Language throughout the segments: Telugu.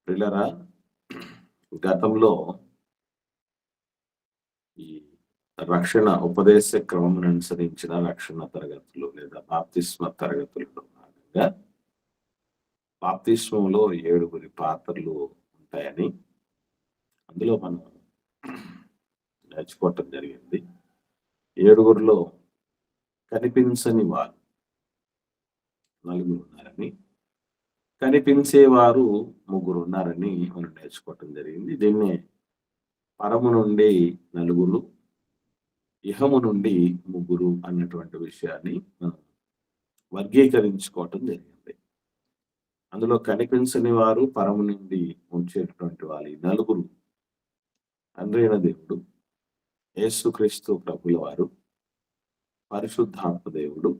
ప్రియులారా, గతంలో ఈ రక్షణ ఉపదేశ క్రమం అనుసరించిన రక్షణ తరగతులు లేదా బాప్తిస్మ తరగతులలో భాగంగా బాప్తిస్మంలో 7 పాత్రలు ఉంటాయని అందులో మనం నేర్చుకోవటం జరిగింది. 7లో కనిపించని వారు 4 ఉన్నారని, కనిపించేవారు 3 ఉన్నారని మనం నేర్చుకోవటం జరిగింది. దీన్నే పరము నుండి 4, ఇహము నుండి 3 అన్నటువంటి విషయాన్ని మనం వర్గీకరించుకోవటం జరిగింది. అందులో కనిపించని వారు, పరము నుండి ఉంచేటటువంటి వాళ్ళు 4 తండ్రి అయిన దేవుడు, యేసుక్రీస్తు ప్రభుల వారు, పరిశుద్ధాత్మ దేవుడు,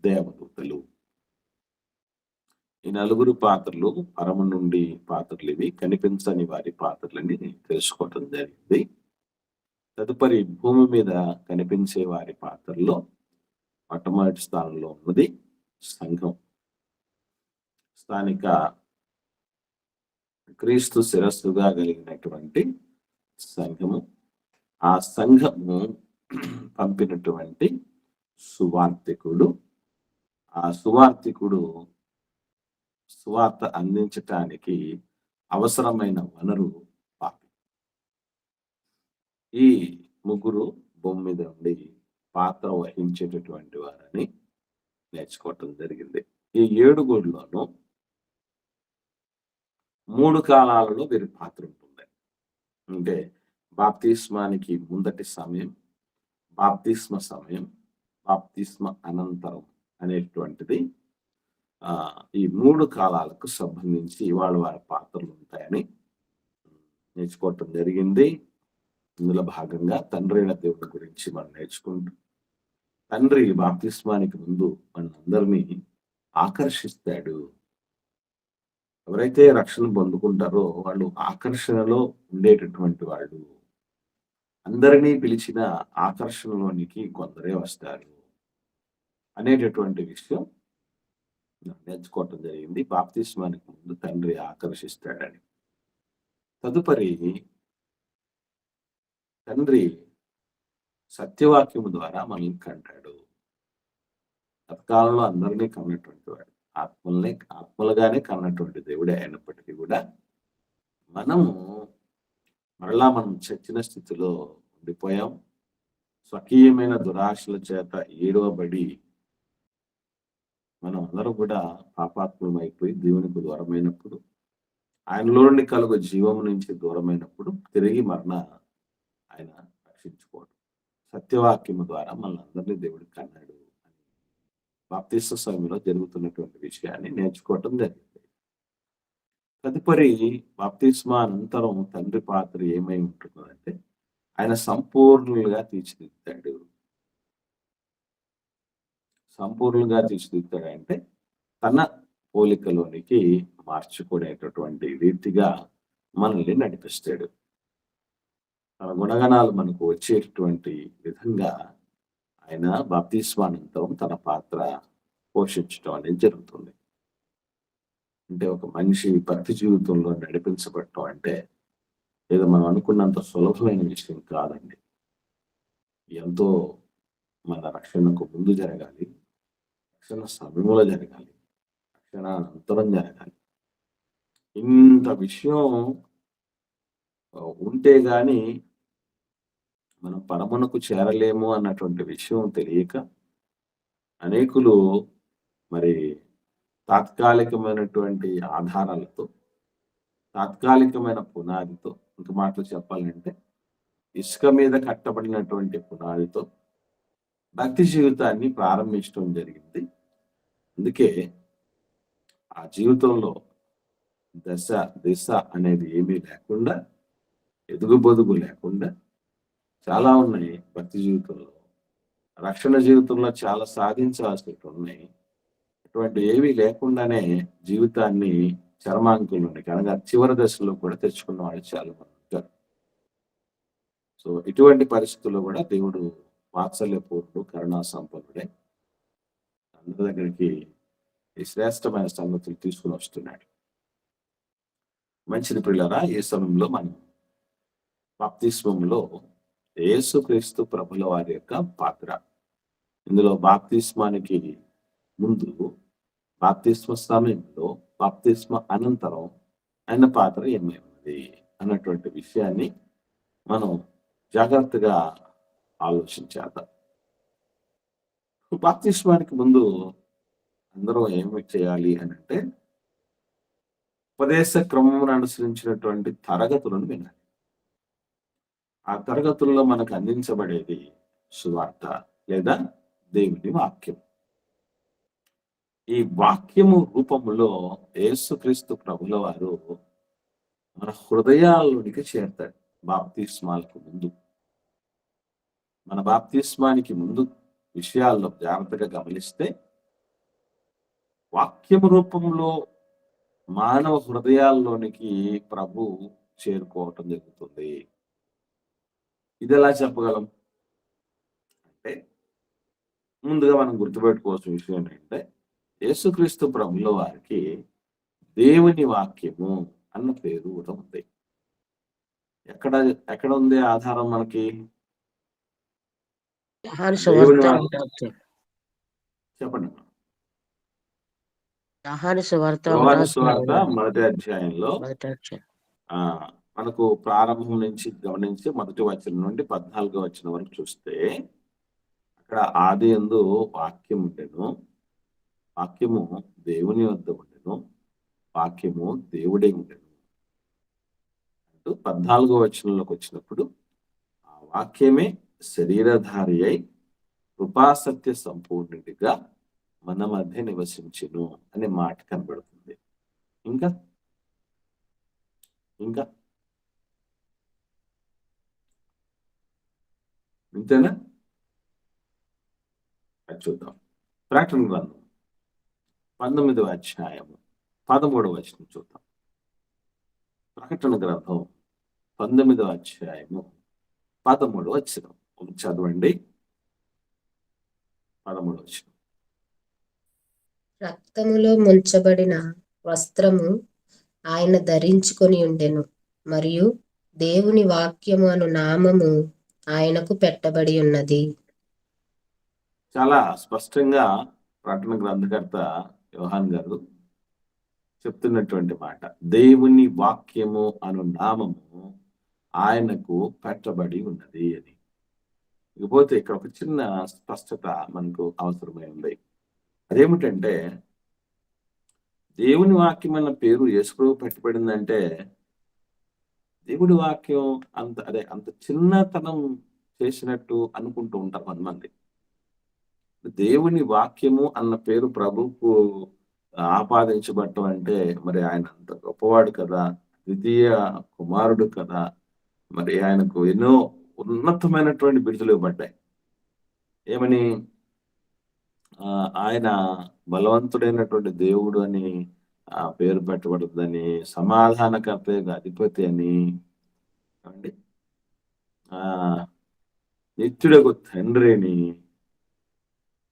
దేవదూతలు. ఈ 4 పాత్రలు పరము నుండి పాత్రలు ఇవి, కనిపించని వారి పాత్రలని తెలుసుకోవటం జరిగింది. తదుపరి భూమి మీద కనిపించే వారి పాత్రలో మొట్టమొదటి స్థానంలో ఉన్నది సంఘం. స్థానిక క్రీస్తు శిరస్సుగా కలిగినటువంటి సంఘము. ఆ సంఘము పంపినటువంటి సువార్తికుడు. ఆ సువార్తికుడు సువార్త అందించటానికి అవసరమైన వనరు పాపి. ఈ 3 భూమి మీద ఉండి పాత్ర వహించేటటువంటి వారని నేర్చుకోవటం జరిగింది. ఈ 7 3 కాలాలలో వీరి పాత్ర ఉంటుంది. అంటే బాప్తిస్మానికి ముందటి సమయం, బాప్తిస్మ సమయం, బాప్తిస్మ అనంతరం అనేటువంటిది ఈ 3 కాలాలకు సంబంధించి వారి పాత్రలు ఉంటాయని నేర్చుకోవటం జరిగింది. ఇందులో భాగంగా తండ్రి అయిన దేవుడి గురించి మనం నేర్చుకుంటూ, తండ్రి బాప్తిస్మానికి ముందు మనందరినీ ఆకర్షిస్తాడు. ఎవరైతే రక్షణ పొందుకుంటారో వాళ్ళు ఆకర్షణలో ఉండేటటువంటి వాళ్ళు. అందరినీ పిలిచిన ఆకర్షణలోనికి కొందరే వస్తారు అనేటటువంటి విషయం నేర్చుకోవటం జరిగింది. బాప్తిస్మానికి ముందు తండ్రి ఆకర్షిస్తాడని. తదుపరి తండ్రి సత్యవాక్యము ద్వారా మనల్ని కంటాడు. గతకాలంలో అందరినీ కన్నటువంటి వాడు, ఆత్మలుగానే కన్నటువంటి దేవుడే అయినప్పటికీ కూడా మనం చచ్చిన స్థితిలో ఉండిపోయాం. స్వకీయమైన దురాశల చేత ఏడవబడి మనం అందరం కూడా పాపాత్మం అయిపోయి దేవునికి దూరమైనప్పుడు, ఆయనలో నుండి కలుగు జీవము నుంచి దూరమైనప్పుడు తిరిగి ఆయన రక్షించుకోవడం. సత్యవాక్యము ద్వారా మనందరినీ దేవుడు కన్నాడు అని బాప్తిస్మ సమయంలో జరుగుతున్నటువంటి విషయాన్ని నేర్చుకోవటం జరిగింది. తదుపరి బాప్తిస్మ అనంతరం తండ్రి పాత్ర ఏమై ఉంటుందంటే ఆయన సంపూర్ణులుగా తీర్చిదిద్దాడు. సంపూర్ణంగా తీర్చిదిద్దాడంటే తన పోలికలోనికి మార్చుకునేటటువంటి రీతిగా మనల్ని నడిపిస్తాడు. తన గుణగణాలు మనకు వచ్చేటటువంటి విధంగా ఆయన బాప్తిస్మానంతరం తన పాత్ర పోషించడం అనేది జరుగుతుంది. అంటే ఒక మనిషి భక్తి జీవితంలో నడిపించబడటం అంటే ఏదో మనం అనుకున్నంత సులభమైన విషయం కాదండి. ఎంతో మన రక్షణకు ముందు జరగాలి, రక్షణ సమయంలో జరగాలి, రక్షణ అనంతరం జరగాలి. ఇంత విషయం ఉంటే గాని మనం పరమునకు చేరలేము అన్నటువంటి విషయం తెలియక అనేకులు మరి తాత్కాలికమైనటువంటి ఆధారాలతో, తాత్కాలికమైన పునాదితో, ఇంక మాటలు చెప్పాలంటే ఇసుక మీద కట్టబడినటువంటి పునాదితో భక్తి జీవితాన్ని ప్రారంభించడం జరిగింది. అందుకే ఆ జీవితంలో దశ దిశ అనేది ఏమీ లేకుండా, ఎదుగుబొదుగు లేకుండా చాలా ఉన్నాయి. భక్తి జీవితంలో, రక్షణ జీవితంలో చాలా సాధించాల్సినవి ఉన్నాయి. అటువంటి ఏవి లేకుండానే జీవితాన్ని చరమాంకుల్లోనికి అనగా చివరి దశలో కూడా తెచ్చుకున్న వాళ్ళు చాలా మంది ఉంటారు. సో ఇటువంటి పరిస్థితుల్లో కూడా దేవుడు వాత్సల్యపూర్ణుడు, కరుణా సంపన్నుడే. అందరి దగ్గరికి ఈ శ్రేష్టమైన సంగతులు తీసుకుని వస్తున్నాడు. మంచిది ప్రియులారా, ఈ సమయంలో మనం బాప్తిస్మంలో యేసుక్రీస్తు ప్రభుల వారి యొక్క పాత్ర, ఇందులో బాప్తిస్మానికి ముందు, బాప్తిస్మ సమయంలో, బాప్తిస్మ అనంతరం ఆయన పాత్ర ఏమైనది అన్నటువంటి విషయాన్ని మనం జాగ్రత్తగా ఆలోచించేద్దాం. బాప్తిస్మానికి ముందు అందరూ ఏమి చేయాలి అని అంటే, ఉపదేశ క్రమమును అనుసరించినటువంటి తరగతులను వినాలి. ఆ తరగతుల్లో మనకు అందించబడేది సువార్త లేదా దేవుని వాక్యం. ఈ వాక్యము రూపములో యేసుక్రీస్తు ప్రభుల వారు మన హృదయాల్లోనికి చేరతాడు. బాప్తిస్మాలకు ముందు, మన బాప్తిస్మానికి ముందు విషయాల్లో జాగ్రత్తగా గమనిస్తే, వాక్యము రూపంలో మానవ హృదయాల్లోనికి ప్రభు చేరుకోవటం జరుగుతుంది. ఇది ఎలా చెప్పగలం అంటే, ముందుగా మనం గుర్తుపెట్టుకోవాల్సిన విషయం ఏంటంటే, యేసుక్రీస్తు ప్రభుల వారికి దేవుని వాక్యము అన్న పేరు కూడా ఉంది. ఎక్కడ ఎక్కడ ఉంది ఆధారం మనకి? చెప్పండి. యోహాను సువార్త మొదటి అధ్యాయంలో మనకు ప్రారంభం నుంచి గమనించి మొదటి వచనం నుండి 14వ వచనం వరకు చూస్తే, అక్కడ ఆదియందు వాక్యం ఉండెను, వాక్యము దేవుని వద్ద ఉండెను, వాక్యము దేవుడే ఉండెను అంటూ 14వ వచనంలోకి వచ్చినప్పుడు, ఆ వాక్యమే శరీరధారి అయి కృపాసత్య సంపూర్ణుడిగా మన మధ్య నివసించును అనే మాట కనబడుతుంది. ఇంకా ఇంకా ఇంతేనా? చూద్దాం. ప్రకటన గ్రంథం 19వ అధ్యాయము 13వ వచనం చూద్దాం. ప్రకటన గ్రంథం 19వ అధ్యాయము 13వ వచనం చదవండి. 13వ వచనం. రక్తములో ముంచబడిన వస్త్రము ఆయన ధరించుకొని ఉండెను, మరియు దేవుని వాక్యము అను నామము ఆయనకు పెట్టబడి ఉన్నది. చాలా స్పష్టంగా ప్రకటన గ్రంథకర్త యోహాన్ గారు చెప్తున్నటువంటి మాట, దేవుని వాక్యము అను నామము ఆయనకు పెట్టబడి ఉన్నది అని. ఇకపోతే ఇక్కడ ఒక చిన్న స్పష్టత మనకు అవసరమైంది. అదేమిటంటే, దేవుని వాక్యం అన్న పేరు యేసుప్రభు పెట్టబడిందంటే, దేవుడి వాక్యం అంత చిన్నతనం చేసినట్టు అనుకుంటూ ఉంటారు కొంతమంది. దేవుని వాక్యము అన్న పేరు ప్రభుకు ఆపాదించబడటం అంటే, మరి ఆయన అంత గొప్పవాడు కదా, ద్వితీయ కుమారుడు కదా, మరి ఆయనకు ఎన్నో ఉన్నతమైనటువంటి బిరుదులు ఇవ్వబడ్డాయి. ఏమని? ఆయన బలవంతుడైనటువంటి దేవుడు అని పేరు పెట్టబడుతుందని, సమాధానకర్త అధిపతి అని, నిత్యుడకు తండ్రి అని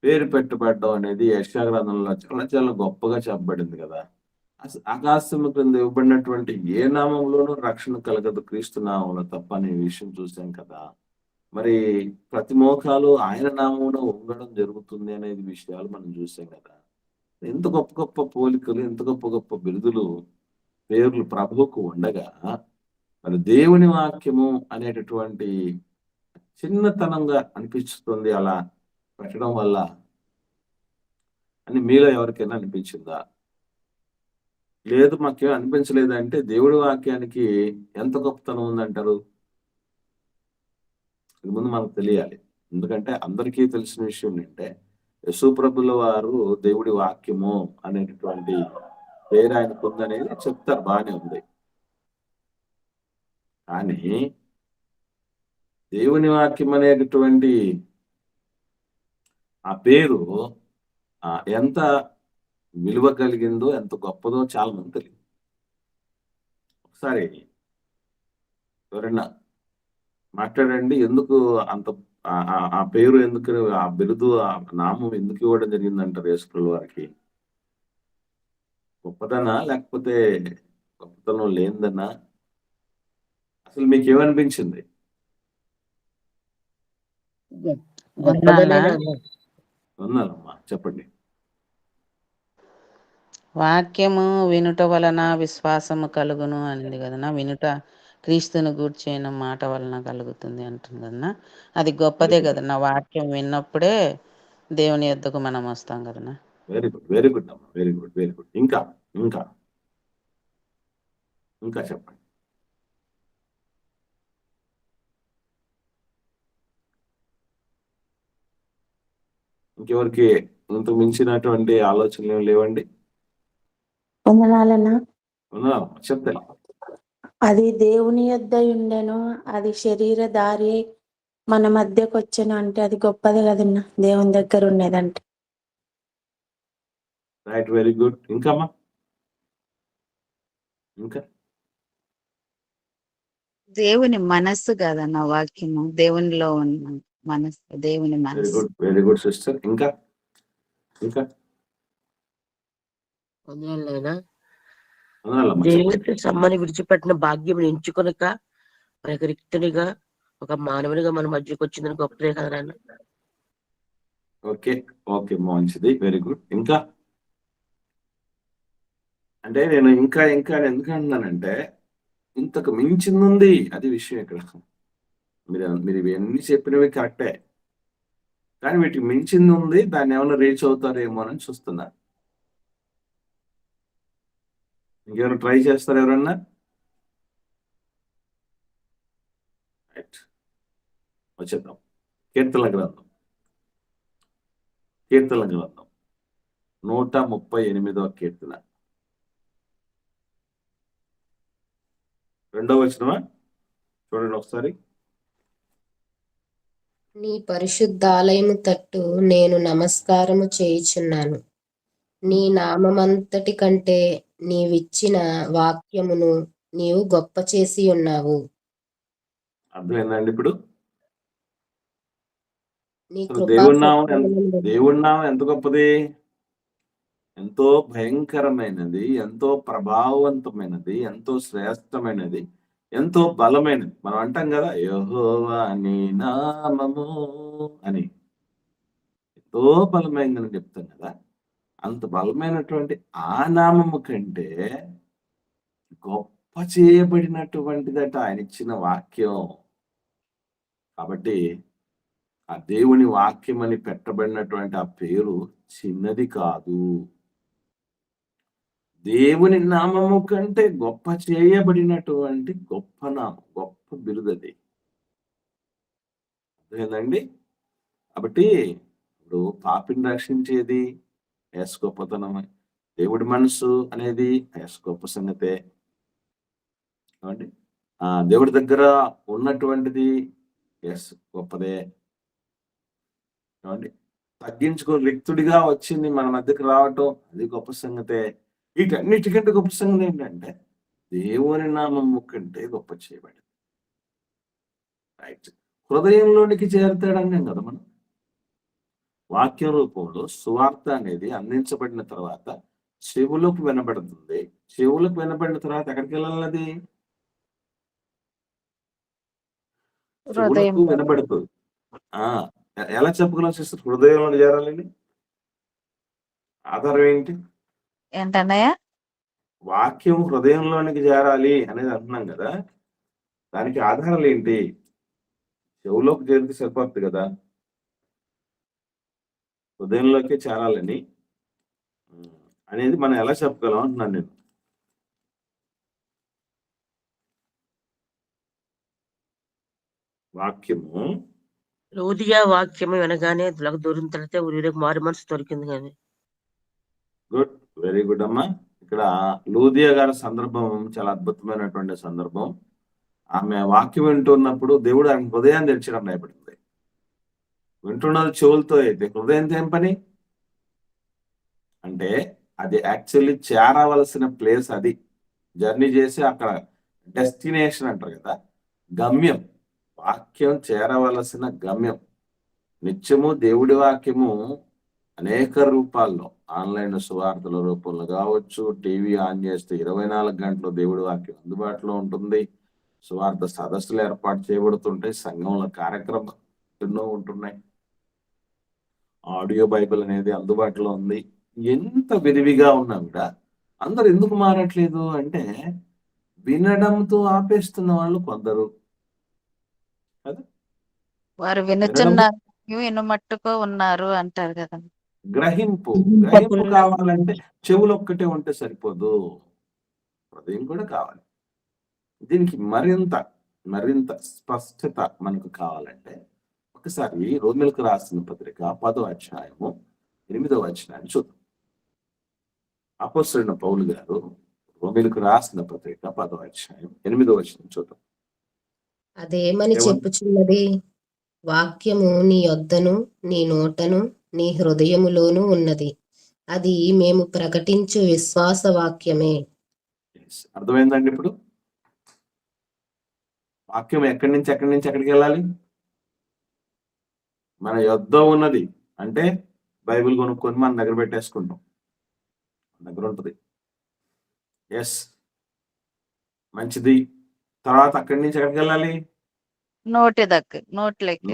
పేరు పెట్టబడ్డం అనేది యెషయా గ్రంథంలో చాలా చాలా గొప్పగా చెప్పబడింది కదా. ఆకాశం క్రింద ఇవ్వబడినటువంటి ఏ నామంలోనూ రక్షణ కలగదు క్రీస్తు నామంలో తప్ప అనే విషయం చూసాం కదా. మరి ప్రతి మోకాలు ఆయన నామంలో ఉండడం జరుగుతుంది అనేది విషయాలు మనం చూసాం కదా. ఎంత గొప్ప గొప్ప పోలికలు, ఎంత గొప్ప గొప్ప బిరుదులు, పేర్లు ప్రభువుకు ఉండగా, మరి దేవుని వాక్యము అనేటటువంటి చిన్నతనంగా అనిపిస్తుంది అలా పెట్టడం వల్ల అని మీలో ఎవరికైనా అనిపించిందా? లేదు, మాకేం అనిపించలేదంటే దేవుడి వాక్యానికి ఎంత గొప్పతనం ఉందంటారు? ఇది ముందు మనకు తెలియాలి. ఎందుకంటే అందరికీ తెలిసిన విషయం ఏంటంటే, యేసుప్రభుల వారు దేవుడి వాక్యము అనేటటువంటి పేరు ఆయనకు ఉందనేది చెప్తారు, బాగానే ఉంది. కానీ దేవుని వాక్యం అనేటటువంటి ఆ పేరు ఎంత విలువ కలిగిందో, ఎంత గొప్పదో చాలా మంది తెలియదు. ఒకసారి ఎవరైనా మాట్లాడండి, ఎందుకు అంత ఆ పేరు ఎందుకు, ఆ బిరుదు, ఆ నామం ఎందుకు ఇవ్వడం జరిగిందంటారు యేసుప్రభుల వారికి? గొప్పదనా లేకపోతే గొప్పతనం లేదన్నా? అసలు మీకు ఏమనిపించింది? ఉన్నారమ్మా, చెప్పండి. వాక్యము వినుట వలన విశ్వాసము కలుగును అనింది కదన్నా. వినుట క్రీస్తుని గూర్చిన మాట వలన కలుగుతుంది అంటుంది కదన్నా. అది గొప్పదే కదన్నా. వాక్యం విన్నప్పుడే దేవుని యొద్దకు మనం వస్తాం కదన్నా. వెరీ గుడ్, వెరీ గుడ్ అమ్మా, వెరీ గుడ్, వెరీ గుడ్. ఇంకా ఇంకా ఇంకా చెప్పండి. ఇంకెవరికి ఇంతకు మించినటువంటి ఆలోచనలు లేవండి? వందనాలన్నా. ఉన్నారమ్మా, చెప్తాను. అది దేవుని యొద్ద ఉండెను, అది శరీరధారి మన మధ్యకు వచ్చాను అంటే అది గొప్పది కదన్నా, దేవుని దగ్గర ఉండేదంటే. Right, very good. ఇంకమ్మా, ఇంకా దేవుని మనస్సు కదన్న వాక్యము. దేవునిలో ఉన్న మనస్సు, దేవుని వెరీ మనస్సు. Good, very good sister. ఇంకా ఇంకా వందనాలైనా ఉన్నారమ్మా, చెప్పండి. దేవుని సమ్మని విడిచిపెట్టిన భాగ్యం ఎంచుకొనక మన యొక్క రిక్తునిగా ఒక మానవునిగా మన మధ్యకి వచ్చిందని గొప్పదే కదా నాన్న. ఓకే ఓకే, మంచిది, వెరీ గుడ్. ఇంకా అంటే నేను ఇంకా ఇంకా అని ఎందుకు అంటున్నానంటే, ఇంతకు మించింది ఉంది, అది విషయం ఇక్కడ. మీరు ఇవన్నీ చెప్పినవి కరెక్టే, కానీ వీటికి మించింది ఉంది. దాన్ని ఏమైనా రీచ్ అవుతారేమో అని చూస్తున్నా. ఇంకేమైనా ట్రై చేస్తారు ఎవరన్నా? రైట్, వచ్చేద్దాం. కీర్తన గ్రంథం 138వ కీర్తన 2వ వచనమా? చూడండి ఒకసారి. నీ పరిశుద్ధాలయము తట్టు నేను నమస్కారము చేయుచున్నాను. నీ నామమంతటి కంటే నీవిచ్చిన వాక్యమును నీవు గొప్ప చేసి ఉన్నావు. అర్థమైందండి ఇప్పుడు? నీ అసలు కృపా దేవుడి నామం ఎంత గొప్పది, ఎంతో భయంకరమైనది, ఎంతో ప్రభావవంతమైనది, ఎంతో శ్రేష్టమైనది, ఎంతో బలమైనది. మనం అంటాం కదా, యెహోవా నీ నామము అని. ఎంతో బలమైందని చెప్తాం కదా. అంత బలమైనటువంటి ఆ నామము కంటే గొప్ప చేయబడినటువంటిదట ఆయన ఇచ్చిన వాక్యం. కాబట్టి ఆ దేవుని వాక్యం అని పెట్టబడినటువంటి ఆ పేరు చిన్నది కాదు. దేవుని నామము కంటే గొప్ప చేయబడినటువంటి గొప్ప నామం, గొప్ప బిరుదది. అర్థమైందండి? కాబట్టి ఇప్పుడు పాపిని రక్షించేది యేసు గొప్పతనమే. దేవుడి మనసు అనేది యేసు గొప్ప సంగతే. కాబట్టి దేవుడి దగ్గర ఉన్నటువంటిది యేసు గొప్పదే. కాబట్టి తగ్గించుకొని రిక్తుడిగా వచ్చింది మన మధ్యకి రావటం అది గొప్ప సంగతే. వీటన్నిటికంటే గొప్ప సంగతి ఏంటంటే దేవుని నామము కంటే గొప్ప చేయబడింది. రైట్, హృదయంలోనికి చేరుతాడన్నాం కదా మనం. వాక్య రూపంలో సువార్త అనేది అందించబడిన తర్వాత చెవులకు వినబడుతుంది. చెవులకు వినబడిన తర్వాత ఎక్కడికి వెళ్ళాలన్నది? చెవులకు వినబడుతుంది. ఎలా చెప్పగలం సిస్టర్ హృదయంలో చేరాలని? ఆధారం ఏంటి? ఏంటన్నయ్య? వాక్యం హృదయంలోనికి చేరాలి అనేది అంటున్నాం కదా, దానికి ఆధారాలు ఏంటి? చెవులోకి చేరితే సరిపోతుంది కదా, హృదయంలోకి చేరాలని అనేది మనం ఎలా చెప్పగలం అంటున్నాను నేను. వాక్యము లూదియా వాక్యము వినగానే దూరం తడితే ఊరికి మారు మనసు దొరికింది కానీ. గుడ్, వెరీ గుడ్ అమ్మా. ఇక్కడ లూదియా గారి సందర్భం చాలా అద్భుతమైనటువంటి సందర్భం. ఆమె వాక్యం వింటున్నప్పుడు దేవుడు ఆమె హృదయాన్ని తెరిచడం భయపడింది. వింటున్నది చెవులతో అయితే హృదయంతో ఏం పని అంటే, అది యాక్చువల్లీ చేరవలసిన ప్లేస్, అది జర్నీ చేసి అక్కడ డెస్టినేషన్ అంటారు కదా, గమ్యం. వాక్యం చేరవలసిన గమ్యం. నిత్యము దేవుడి వాక్యము అనేక రూపాల్లో ఆన్లైన్ సువార్తల రూపంలో కావచ్చు, టీవీ ఆన్ చేస్తే 24 గంటలు దేవుడి వాక్యం అందుబాటులో ఉంటుంది. సువార్త సదస్సులు ఏర్పాటు చేయబడుతుంటాయి. సంఘంలో కార్యక్రమాలు ఎన్నో ఉంటున్నాయి. ఆడియో బైబిల్ అనేది అందుబాటులో ఉంది. ఎంత విరివిగా ఉన్నా కూడా అందరు ఎందుకు మారట్లేదు అంటే వినడంతో ఆపేస్తున్న వాళ్ళు కొందరు కదా. వారు వినడం వినుచున్నారు వినుమట్టుకు ఉన్నారు అంటారు కదా. గ్రహింపు పప్పులు కావాలంటే చెవులు ఒక్కటే ఉంటే సరిపోదు, హృదయం కూడా కావాలి. దీనికి మరింత స్పష్టత మనకు కావాలంటే ఒకసారి రోమిలకు రాసిన పత్రిక 10వ అధ్యాయము 8వ వచనాన్ని చూద్దాం. అపోస్తలుడైన పౌలు గారు రోమిలకు రాసిన పత్రిక 10వ అధ్యాయం 8వ వచనం చూద్దాం. అదేమని ఏమని? చెప్పుచున్నది? వాక్యము నీ యొద్దను నీ నోటను నీ హృదయములోను ఉన్నది. అది మేము ప్రకటించు విశ్వాస వాక్యమే. Yes. అర్థమైందండి? ఇప్పుడు వాక్యం ఎక్కడి నుంచి ఎక్కడికి వెళ్ళాలి? మన యొద్ద ఉన్నది అంటే బైబిల్ కొనుక్కొని మన దగ్గర పెట్టేసుకుంటాం, మన దగ్గర ఉంటుంది. ఎస్, మంచిది. తర్వాత అక్కడి నుంచి ఎక్కడికి వెళ్ళాలి? నోట్లోకి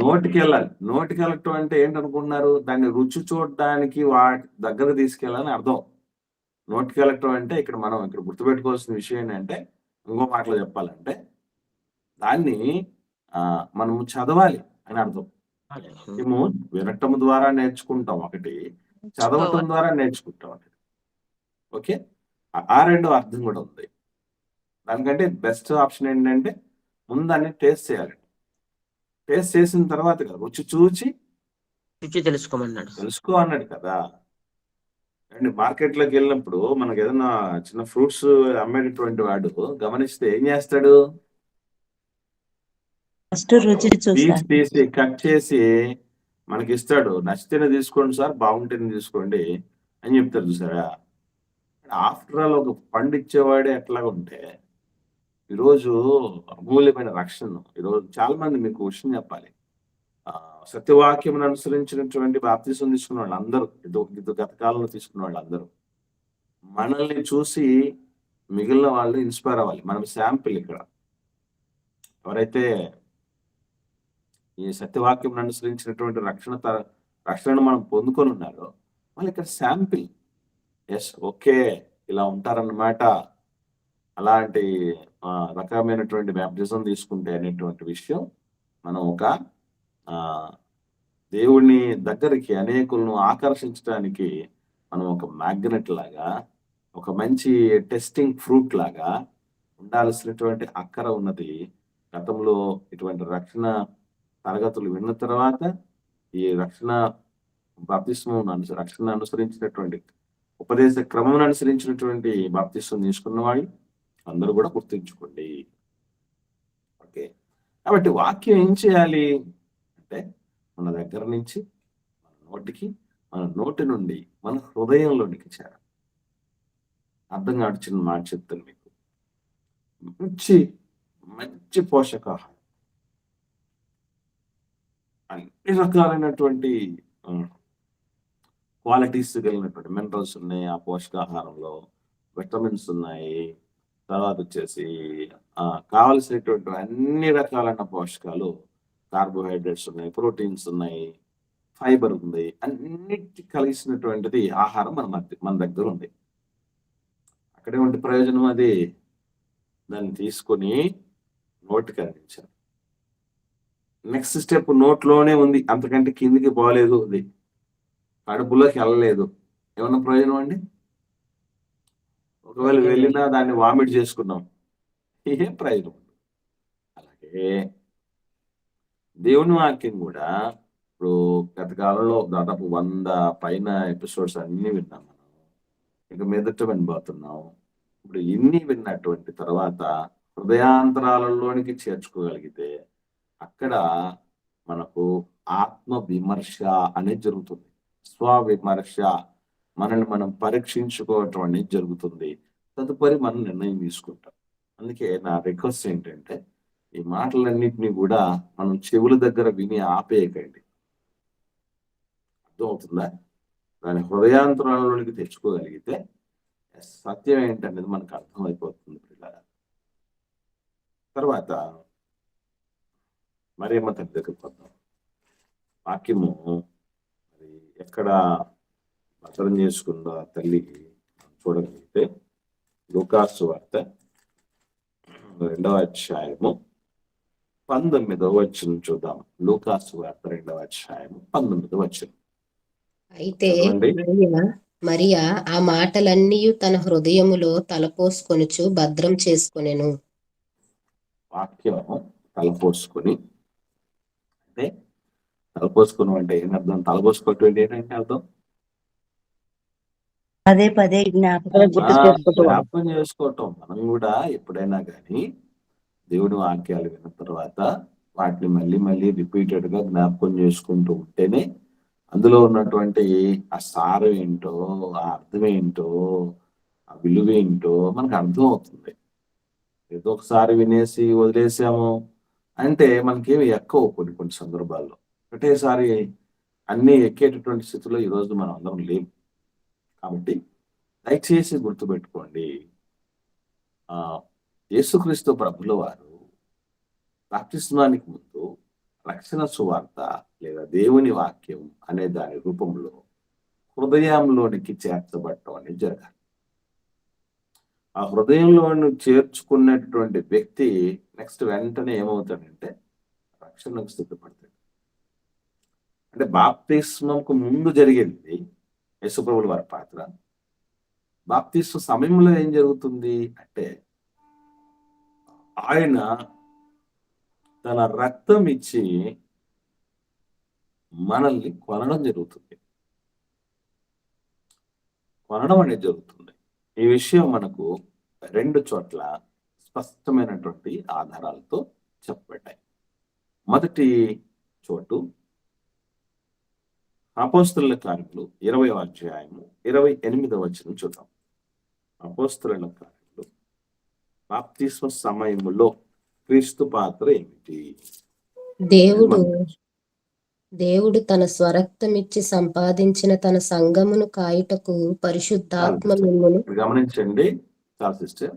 నోటికి వెళ్ళాలి. నోటికి వెళ్ళటం అంటే ఏంటనుకుంటున్నారు? దాన్ని రుచి చూడడానికి వాటి దగ్గర తీసుకెళ్ళాలని అర్థం. నోటికి వెళ్ళటం అంటే ఇక్కడ గుర్తుపెట్టుకోవాల్సిన విషయం ఏంటంటే, ఇంకో మాటలో చెప్పాలంటే దాన్ని మనము చదవాలి అని అర్థం. మేము వినటం ద్వారా నేర్చుకుంటాం ఒకటి, చదవటం ద్వారా నేర్చుకుంటాం ఒకటి. ఓకే, ఆ రెండో అర్థం కూడా ఉంది. దానికంటే బెస్ట్ ఆప్షన్ ఏంటంటే ముందు దాన్ని టేస్ట్ చేయాలి. టేస్ట్ చేసిన తర్వాత కదా రుచి చూచి తెలుసుకోమన్నాడు. తెలుసుకో అన్నాడు కదా. అండ్ మార్కెట్లోకి వెళ్ళినప్పుడు మనకి ఏదైనా చిన్న ఫ్రూట్స్ అమ్మేటటువంటి వాడు గమనిస్తే ఏం చేస్తాడు? ఫస్ట్ రుచి తీసి కట్ చేసి మనకి ఇస్తాడు. నచ్చితేనే తీసుకోండి సార్, బాగుంటేనే తీసుకోండి అని చెప్తారు చూసారా. ఆఫ్టర్ ఆల్ ఒక పండు ఇచ్చేవాడే ఎట్లాగా ఉంటే ఈరోజు అమూల్యమైన రక్షణ. ఈరోజు చాలా మంది మీకు విషయం చెప్పాలి, సత్యవాక్యం అనుసరించినటువంటి బాప్తిసం తీసుకున్న వాళ్ళు అందరూ, ఇది గత కాలంలో తీసుకున్న వాళ్ళు అందరూ మనల్ని చూసి మిగిలిన వాళ్ళు ఇన్స్పైర్ అవ్వాలి. మనం శాంపిల్. ఇక్కడ ఎవరైతే ఈ సత్యవాక్యం అనుసరించినటువంటి రక్షణను మనం పొందుకొని ఉన్నారో వాళ్ళు ఇక్కడ శాంపిల్. ఎస్, ఓకే, ఇలా ఉంటారన్నమాట, అలాంటి రకమైనటువంటి బ్యాప్టిజం తీసుకుంటే అనేటువంటి విషయం మనం ఒక దేవుని దగ్గరికి అనేకులను ఆకర్షించడానికి మనం ఒక మ్యాగ్నెట్ లాగా, ఒక మంచి టెస్టింగ్ ఫ్రూట్ లాగా ఉండాల్సినటువంటి అక్కర ఉన్నది. గతంలో ఇటువంటి రక్షణ తరగతులు విన్న తర్వాత ఈ రక్షణ అనుసరించినటువంటి ఉపదేశ క్రమం అనుసరించినటువంటి బాప్తిస్మం తీసుకున్న వాళ్ళు అందరూ కూడా గుర్తుంచుకోండి. ఓకే, కాబట్టి వాక్యం ఏం చేయాలి అంటే మన దగ్గర నుంచి మన నోటి నుండి మన హృదయంలోనికి చేరాలి. అర్థం కాదు, చిన్న మాట చెప్తాను మీకు. మంచి పోషకాహారం, అన్ని రకాలైనటువంటి క్వాలిటీస్ కలిగినటువంటి మినరల్స్ ఉన్నాయి ఆ పోషకాహారంలో, విటమిన్స్ ఉన్నాయి, తర్వాత వచ్చేసి కావలసినటువంటి అన్ని రకాలైన పోషకాలు, కార్బోహైడ్రేట్స్ ఉన్నాయి, ప్రోటీన్స్ ఉన్నాయి, ఫైబర్ ఉంది, అన్నిటి కలిసినటువంటిది ఆహారం మన దగ్గర ఉంది. అక్కడే ఉంటే ప్రయోజనం అది. దాన్ని తీసుకొని నోటికి అందించాలి. నెక్స్ట్ స్టెప్ నోట్లోనే ఉంది, అంతకంటే కిందికి పోలేదు, అది కడుపులోకి వెళ్ళలేదు. ఏమన్నా ప్రయోజనం అండి? ఒకవేళ వెళ్ళినా దాన్ని వామిట్ చేసుకున్నాం, ఏం ప్రయోజనం? అలాగే దేవుని వాక్యం కూడా ఇప్పుడు గత కాలంలో దాదాపు 100 పైన ఎపిసోడ్స్ అన్ని విన్నాం మనం. ఇక మీదట వినబోతున్నాం. ఇప్పుడు ఇన్ని విన్నటువంటి తర్వాత హృదయాంతరాలలోనికి చేర్చుకోగలిగితే అక్కడ మనకు ఆత్మ విమర్శ అనేది జరుగుతుంది. స్వవిమర్శ, మనల్ని మనం పరీక్షించుకోవటం అనేది జరుగుతుంది. తదుపరి మనం నిర్ణయం తీసుకుంటాం. అందుకే నా రిక్వెస్ట్ ఏంటంటే ఈ మాటలన్నింటినీ కూడా మనం చెవుల దగ్గర విని ఆపేయకండి. అర్థమవుతుందా? దాని హృదయాంతరంలోనికి తెచ్చుకోగలిగితే సత్యం ఏంటనేది మనకు అర్థమైపోతుంది పిల్లల. తర్వాత మరియమ్మ తల్లి దగ్గరికి వద్దాం. వాక్యము మరి ఎక్కడ భద్రం చేసుకుందో ఆ తల్లి చూడగలిగితే లూకాసు వార్త 2వ అధ్యాయము 19వ వచనం చూద్దాం. లూకాసు వార్త 2వ అధ్యాయము 19వ వచనం. అయితే చదవండి. మరియా ఆ మాటలన్నీ తన హృదయములో తలపోసుకొనుచు భద్రం చేసుకొనెను. వాక్యం తలపోసుకొని అంటే తలపోసుకుని అంటే ఏం అర్థం? తలపోసుకోవటం ఏంటంటే అర్థం పదే పదే జ్ఞాపకం చేసుకోవటం. మనం కూడా ఎప్పుడైనా కానీ దేవుడి వాక్యాలు విన్న తర్వాత వాటిని మళ్ళీ మళ్ళీ రిపీటెడ్ గా జ్ఞాపకం చేసుకుంటూ ఉంటేనే అందులో ఉన్నటువంటి ఆ సారం ఏంటో, ఆ అర్థం ఏంటో, ఆ విలువ ఏంటో మనకు అర్థం అవుతుంది. ఏదో ఒకసారి వినేసి వదిలేసాము అంటే మనకేమి ఎక్కవు కొన్ని సందర్భాల్లో. ఒకటేసారి అన్ని ఎక్కేటటువంటి స్థితిలో ఈరోజు మనం అందరం లేము. కాబట్టి దయచేసి గుర్తుపెట్టుకోండి, యేసుక్రీస్తు ప్రభుల వారు బాప్తిస్మానికి ముందు రక్షణ సువార్త లేదా దేవుని వాక్యం అనే దాని రూపంలో హృదయంలోనికి చేర్చబడటం అనేది జరగాలి. ఆ హృదయంలో చేర్చుకున్నటువంటి వ్యక్తి నెక్స్ట్ వెంటనే ఏమవుతాడంటే రక్షణకు సిద్ధపడతాడు. అంటే బాప్తిస్మంకు ముందు జరిగేది యేసుప్రభుల వారి పాత్ర. బాప్తిస్మ సమయంలో ఏం జరుగుతుంది అంటే ఆయన తన రక్తం ఇచ్చి మనల్ని కొనడం జరుగుతుంది. కొనడం అనేది జరుగుతుంది. ఈ విషయం మనకు 2 చోట్ల స్పష్టమైనటువంటి ఆధారాలతో చెప్పబడ్డాయి. మొదటి చోటు అపోస్తలుల కార్యములు 20వ అధ్యాయము 28వ వచనం చూద్దాం. అపోస్తలుల కార్యములు బాప్తిస్మ సమయములో క్రీస్తు పాత్ర ఏమిటి? దేవుడు తన స్వరక్తమిచ్చి సంపాదించిన తన సంఘమును కాయుటకు పరిశుద్ధాత్మ మిమ్మును. గమనించండి చాలు సిస్టర్.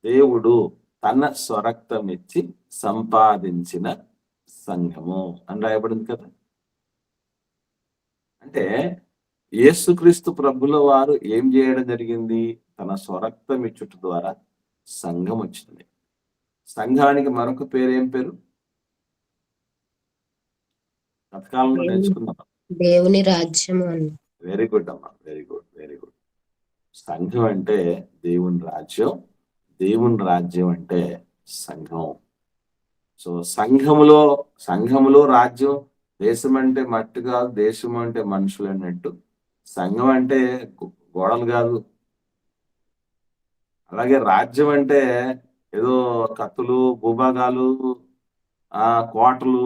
దేవుడు తన స్వరక్తం ఇచ్చి సంపాదించిన సంఘము అని రాయబడింది కదా. అంటే యేసుక్రీస్తు ప్రభుల వారు ఏం చేయడం జరిగింది? తన స్వరక్తం ఇచ్చుట ద్వారా సంఘం వచ్చింది. సంఘానికి మరొక పేరు ఏం పేరు? గతకాలంలో నేర్చుకుందాం. దేవుని రాజ్యము అని. వెరీ గుడ్ అమ్మా, వెరీ గుడ్, వెరీ గుడ్. సంఘం అంటే దేవుని రాజ్యం, దేవుని రాజ్యం అంటే సంఘం. సో సంఘములో రాజ్యం. దేశం అంటే మట్టి కాదు, దేశం అంటే మనుషులు అన్నట్టు సంఘం అంటే గోడలు కాదు. అలాగే రాజ్యం అంటే ఏదో కత్తులు, భూభాగాలు, కోటలు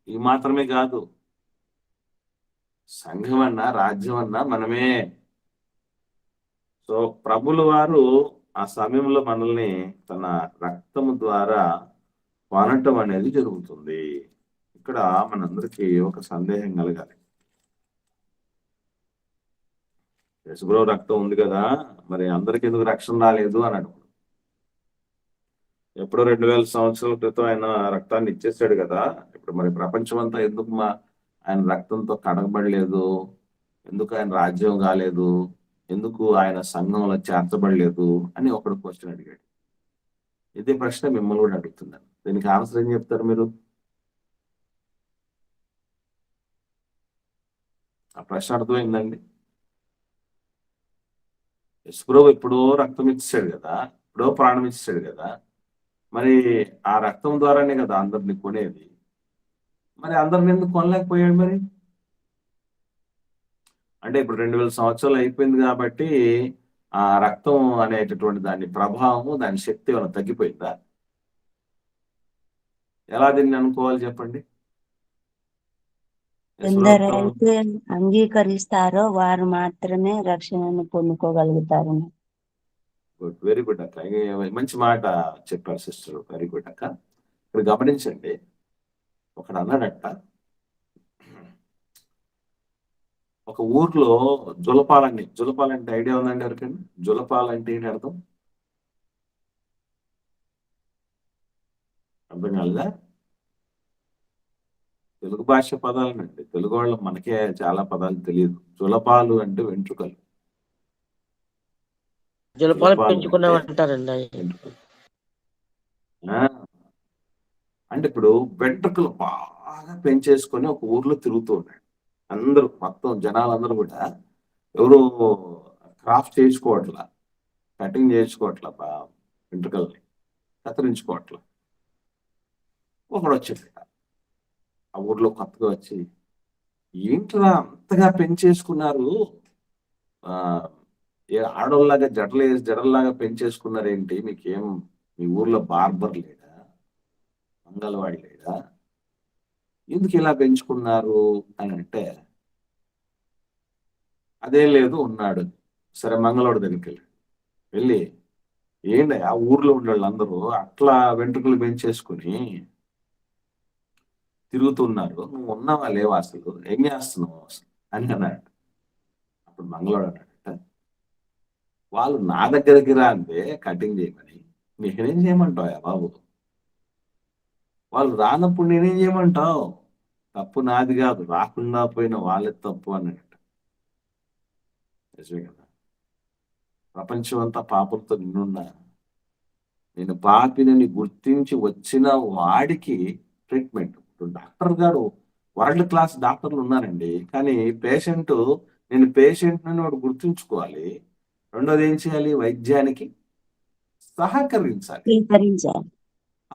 ఇవి మాత్రమే కాదు. సంఘం అన్నా రాజ్యం అన్నా మనమే. సో ప్రభుల వారు ఆ సమయంలో మనల్ని తన రక్తము ద్వారా కొనటం అనేది జరుగుతుంది. ఇక్కడ మనందరికీ ఒక సందేహం కలగాలి. యేసుప్రభు రక్తం ఉంది కదా, మరి అందరికి ఎందుకు రక్షణ రాలేదు అని అడుగు. ఎప్పుడో 2000 సంవత్సరాల క్రితం ఆయన రక్తాన్ని ఇచ్చేసాడు కదా, ఇప్పుడు మరి ప్రపంచం అంతా ఎందుకు ఆయన రక్తంతో కడగబడలేదు? ఎందుకు ఆయన రాజ్యం కాలేదు? ఎందుకు ఆయన సంఘంలో చేర్చబడలేదు అని ఒకడు క్వశ్చన్ అడిగాడు. ఇదే ప్రశ్న మిమ్మల్ని కూడా అడుగుతున్నాను. దీనికి ఆన్సర్ ఏం చెప్తారు మీరు? ఆ ప్రశ్న అర్థమైందండి? యేసుప్రభు ఎప్పుడో రక్తం ఇచ్చాడు కదా, ఎప్పుడో ప్రాణం ఇచ్చాడు కదా, మరి ఆ రక్తం ద్వారానే కదా అందరిని కొనేది. మరి అందరిని ఎందుకు కొనలేకపోయాడు? మరి అంటే ఇప్పుడు 2000 సంవత్సరాలు అయిపోయింది కాబట్టి ఆ రక్తం అనేటటువంటి దాని ప్రభావము, దాని శక్తి ఏమైనా తగ్గిపోయిందా? ఎలా దీన్ని అనుకోవాలి చెప్పండి? ఎందరైతే అంగీకరిస్తారో వారు మాత్రమే రక్షణను పొందుకోగలుగుతారు. గుడ్, వెరీ గుడ్ అక్క. మంచి మాట చెప్పారు సిస్టర్, వెరీ గుడ్ అక్క. ఇక్కడ గమనించండి, ఒకడు అన్నాడట, ఒక ఊర్లో జులపాలంటే ఐడియా ఉందండి ఎవరికండి? జులపాలంటే ఏంటి అర్థం? అర్థం కాలేదా? తెలుగు భాష పదాలనండి. తెలుగు వాళ్ళం మనకే చాలా పదాలు తెలియదు. జులపాలు అంటే వెంట్రుకలు. జలపాలు జులపాలు పెంచుకున్నాం అంటే అంటారండి. వెంట్రుకలు. ఆ, అంటే ఇప్పుడు వెంట్రుకలు బాగా పెంచేసుకొని ఒక ఊర్లో తిరుగుతూ ఉన్నాడు. అందరూ మొత్తం జనాలందరూ కూడా ఎవరు క్రాఫ్ట్ చేయించుకోవట్లా, కటింగ్ చేయించుకోవట్లా, వెంట్రుకల్ని కత్తిరించుకోవట్లా. ఒకడు వచ్చాడు ఆ ఊర్లో కొత్తగా వచ్చి, ఏంట్రా అంతగా పెంచేసుకున్నారు, ఆ ఆడోళ్ళలాగా జడల్లాగా పెంచేసుకున్నారేంటి, మీకేం మీ ఊర్లో బార్బర్ లేడా, మంగళవాడి లేడా, ఎందుకు ఇలా పెంచుకున్నారు అని అంటే, అదేం లేదు ఉన్నాడు. సరే మంగళవాడి దగ్గరికి వెళ్ళి ఏంటి ఆ ఊర్లో ఉండే వాళ్ళందరూ అట్లా వెంట్రుకలు పెంచేసుకుని తిరుగుతున్నారు, నువ్వు ఉన్నావా లేవా, అసలు ఏం చేస్తున్నావు అసలు అని అన్నాడు. అప్పుడు మంగళవాడు అన్నాడట, వాళ్ళు నా దగ్గరికి రాందే కటింగ్ చేయమని, నేనేం చేయమంటావా బాబు, వాళ్ళు రానప్పుడు నేనేం చేయమంటావు, తప్పు నాది కాదు, రాకుండా పోయిన వాళ్ళే తప్పు అన్నాడట. నిజమే కదా, ప్రపంచం అంతా పాపంతో నిన్నున్నా నేను పాపిని గుర్తించి వచ్చిన వాడికి ట్రీట్మెంట్. ఇప్పుడు డాక్టర్ గారు వరల్డ్ క్లాస్ డాక్టర్లు ఉన్నారండి, కానీ నేను పేషెంట్ అని వాడు గుర్తుంచుకోవాలి. రెండోది ఏం చేయాలి, వైద్యానికి సహకరించాలి. స్వీకరించాలి.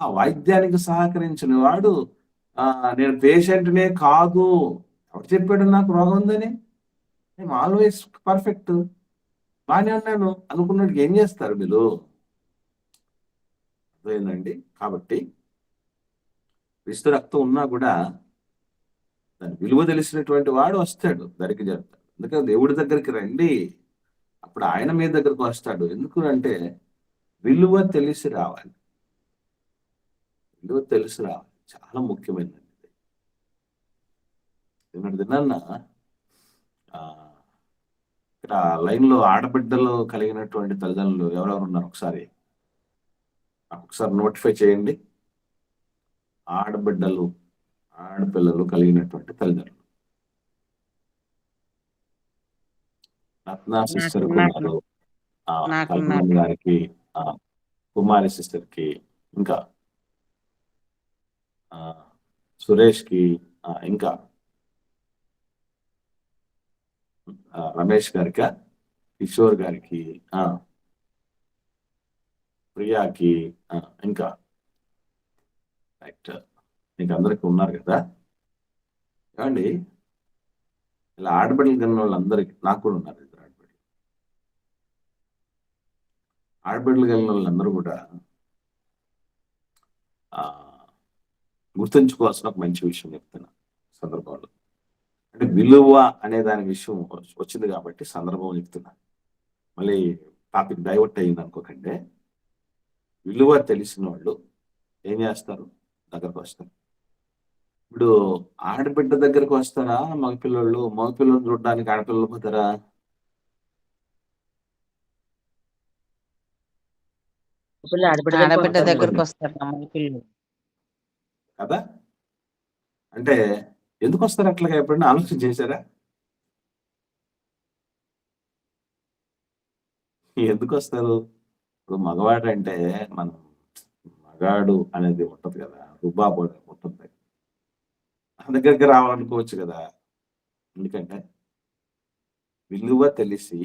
ఆ వైద్యానికి సహకరించిన వాడు నేను పేషెంట్నే కాదు, ఎవరు చెప్పాడు నాకు రోగం ఉందని, నేను ఆల్వేస్ పర్ఫెక్ట్, బాగానే ఉన్నాను అనుకున్నట్టు ఏం చేస్తారు మీరు? అర్థమైందండి? కాబట్టి క్రీస్తు రక్తం ఉన్నా కూడా దాని విలువ తెలిసినటువంటి వాడు వస్తాడు, దరికి చేస్తాడు. అందుకని దేవుడి దగ్గరికి రండి, అప్పుడు ఆయన మీ దగ్గరకు వస్తాడు. ఎందుకు అంటే విలువ తెలిసి రావాలి. విలువ తెలిసి రావాలి, చాలా ముఖ్యమైనది. నిన్న ఇక్కడ లైన్లో ఆడబిడ్డలు కలిగినటువంటి తల్లిదండ్రులు ఎవరెవరు ఉన్నారు ఒకసారి నోటిఫై చేయండి. ఆడపిల్లలు కలిగినటువంటి తల్లిదండ్రులు. రత్నా సిస్టర్ ఉన్నారు, కల్పన గారికి, కుమారి సిస్టర్ కి, ఇంకా సురేష్ కి, ఇంకా రమేష్ గారికి, కిషోర్ గారికి, ప్రియాకి, ఇంకా రైట్, మీకు అందరికి ఉన్నారు కదా. ఏమండి, ఇలా ఆడబిడ్డలు కన్న వాళ్ళందరికీ, నాకు కూడా ఉన్నారు ఇద్దరు ఆడబిడ్డలు కలిగిన వాళ్ళందరూ కూడా గుర్తుంచుకోవాల్సిన ఒక మంచి విషయం చెప్తున్నా సందర్భంలో. అంటే విలువ అనే దాని విషయం వచ్చింది కాబట్టి సందర్భం చెప్తున్నా, మళ్ళీ టాపిక్ డైవర్ట్ అయ్యింది అనుకోకండి. విలువ తెలిసిన వాళ్ళు ఏం చేస్తారు, దగ్గరకు వస్తారు. ఇప్పుడు ఆడబిడ్డ దగ్గరకు వస్తారా మగపిల్లలు చూడడానికి ఆడపిల్లలు పోతారా? ఆడబిడ్డ దగ్గరకు వస్తారు కదా. అంటే ఎందుకు వస్తారు అట్లాగా, ఎప్పుడైనా ఆలోచన చేశారా? ఎందుకు వస్తారు? ఇప్పుడు మగవాడు అంటే మనం మగాడు అనేది ఉంటది కదా, రుబాబు ఉంటుంది, దగ్గరికి రావాలనుకోవచ్చు కదా. ఎందుకంటే విలువ తెలిసి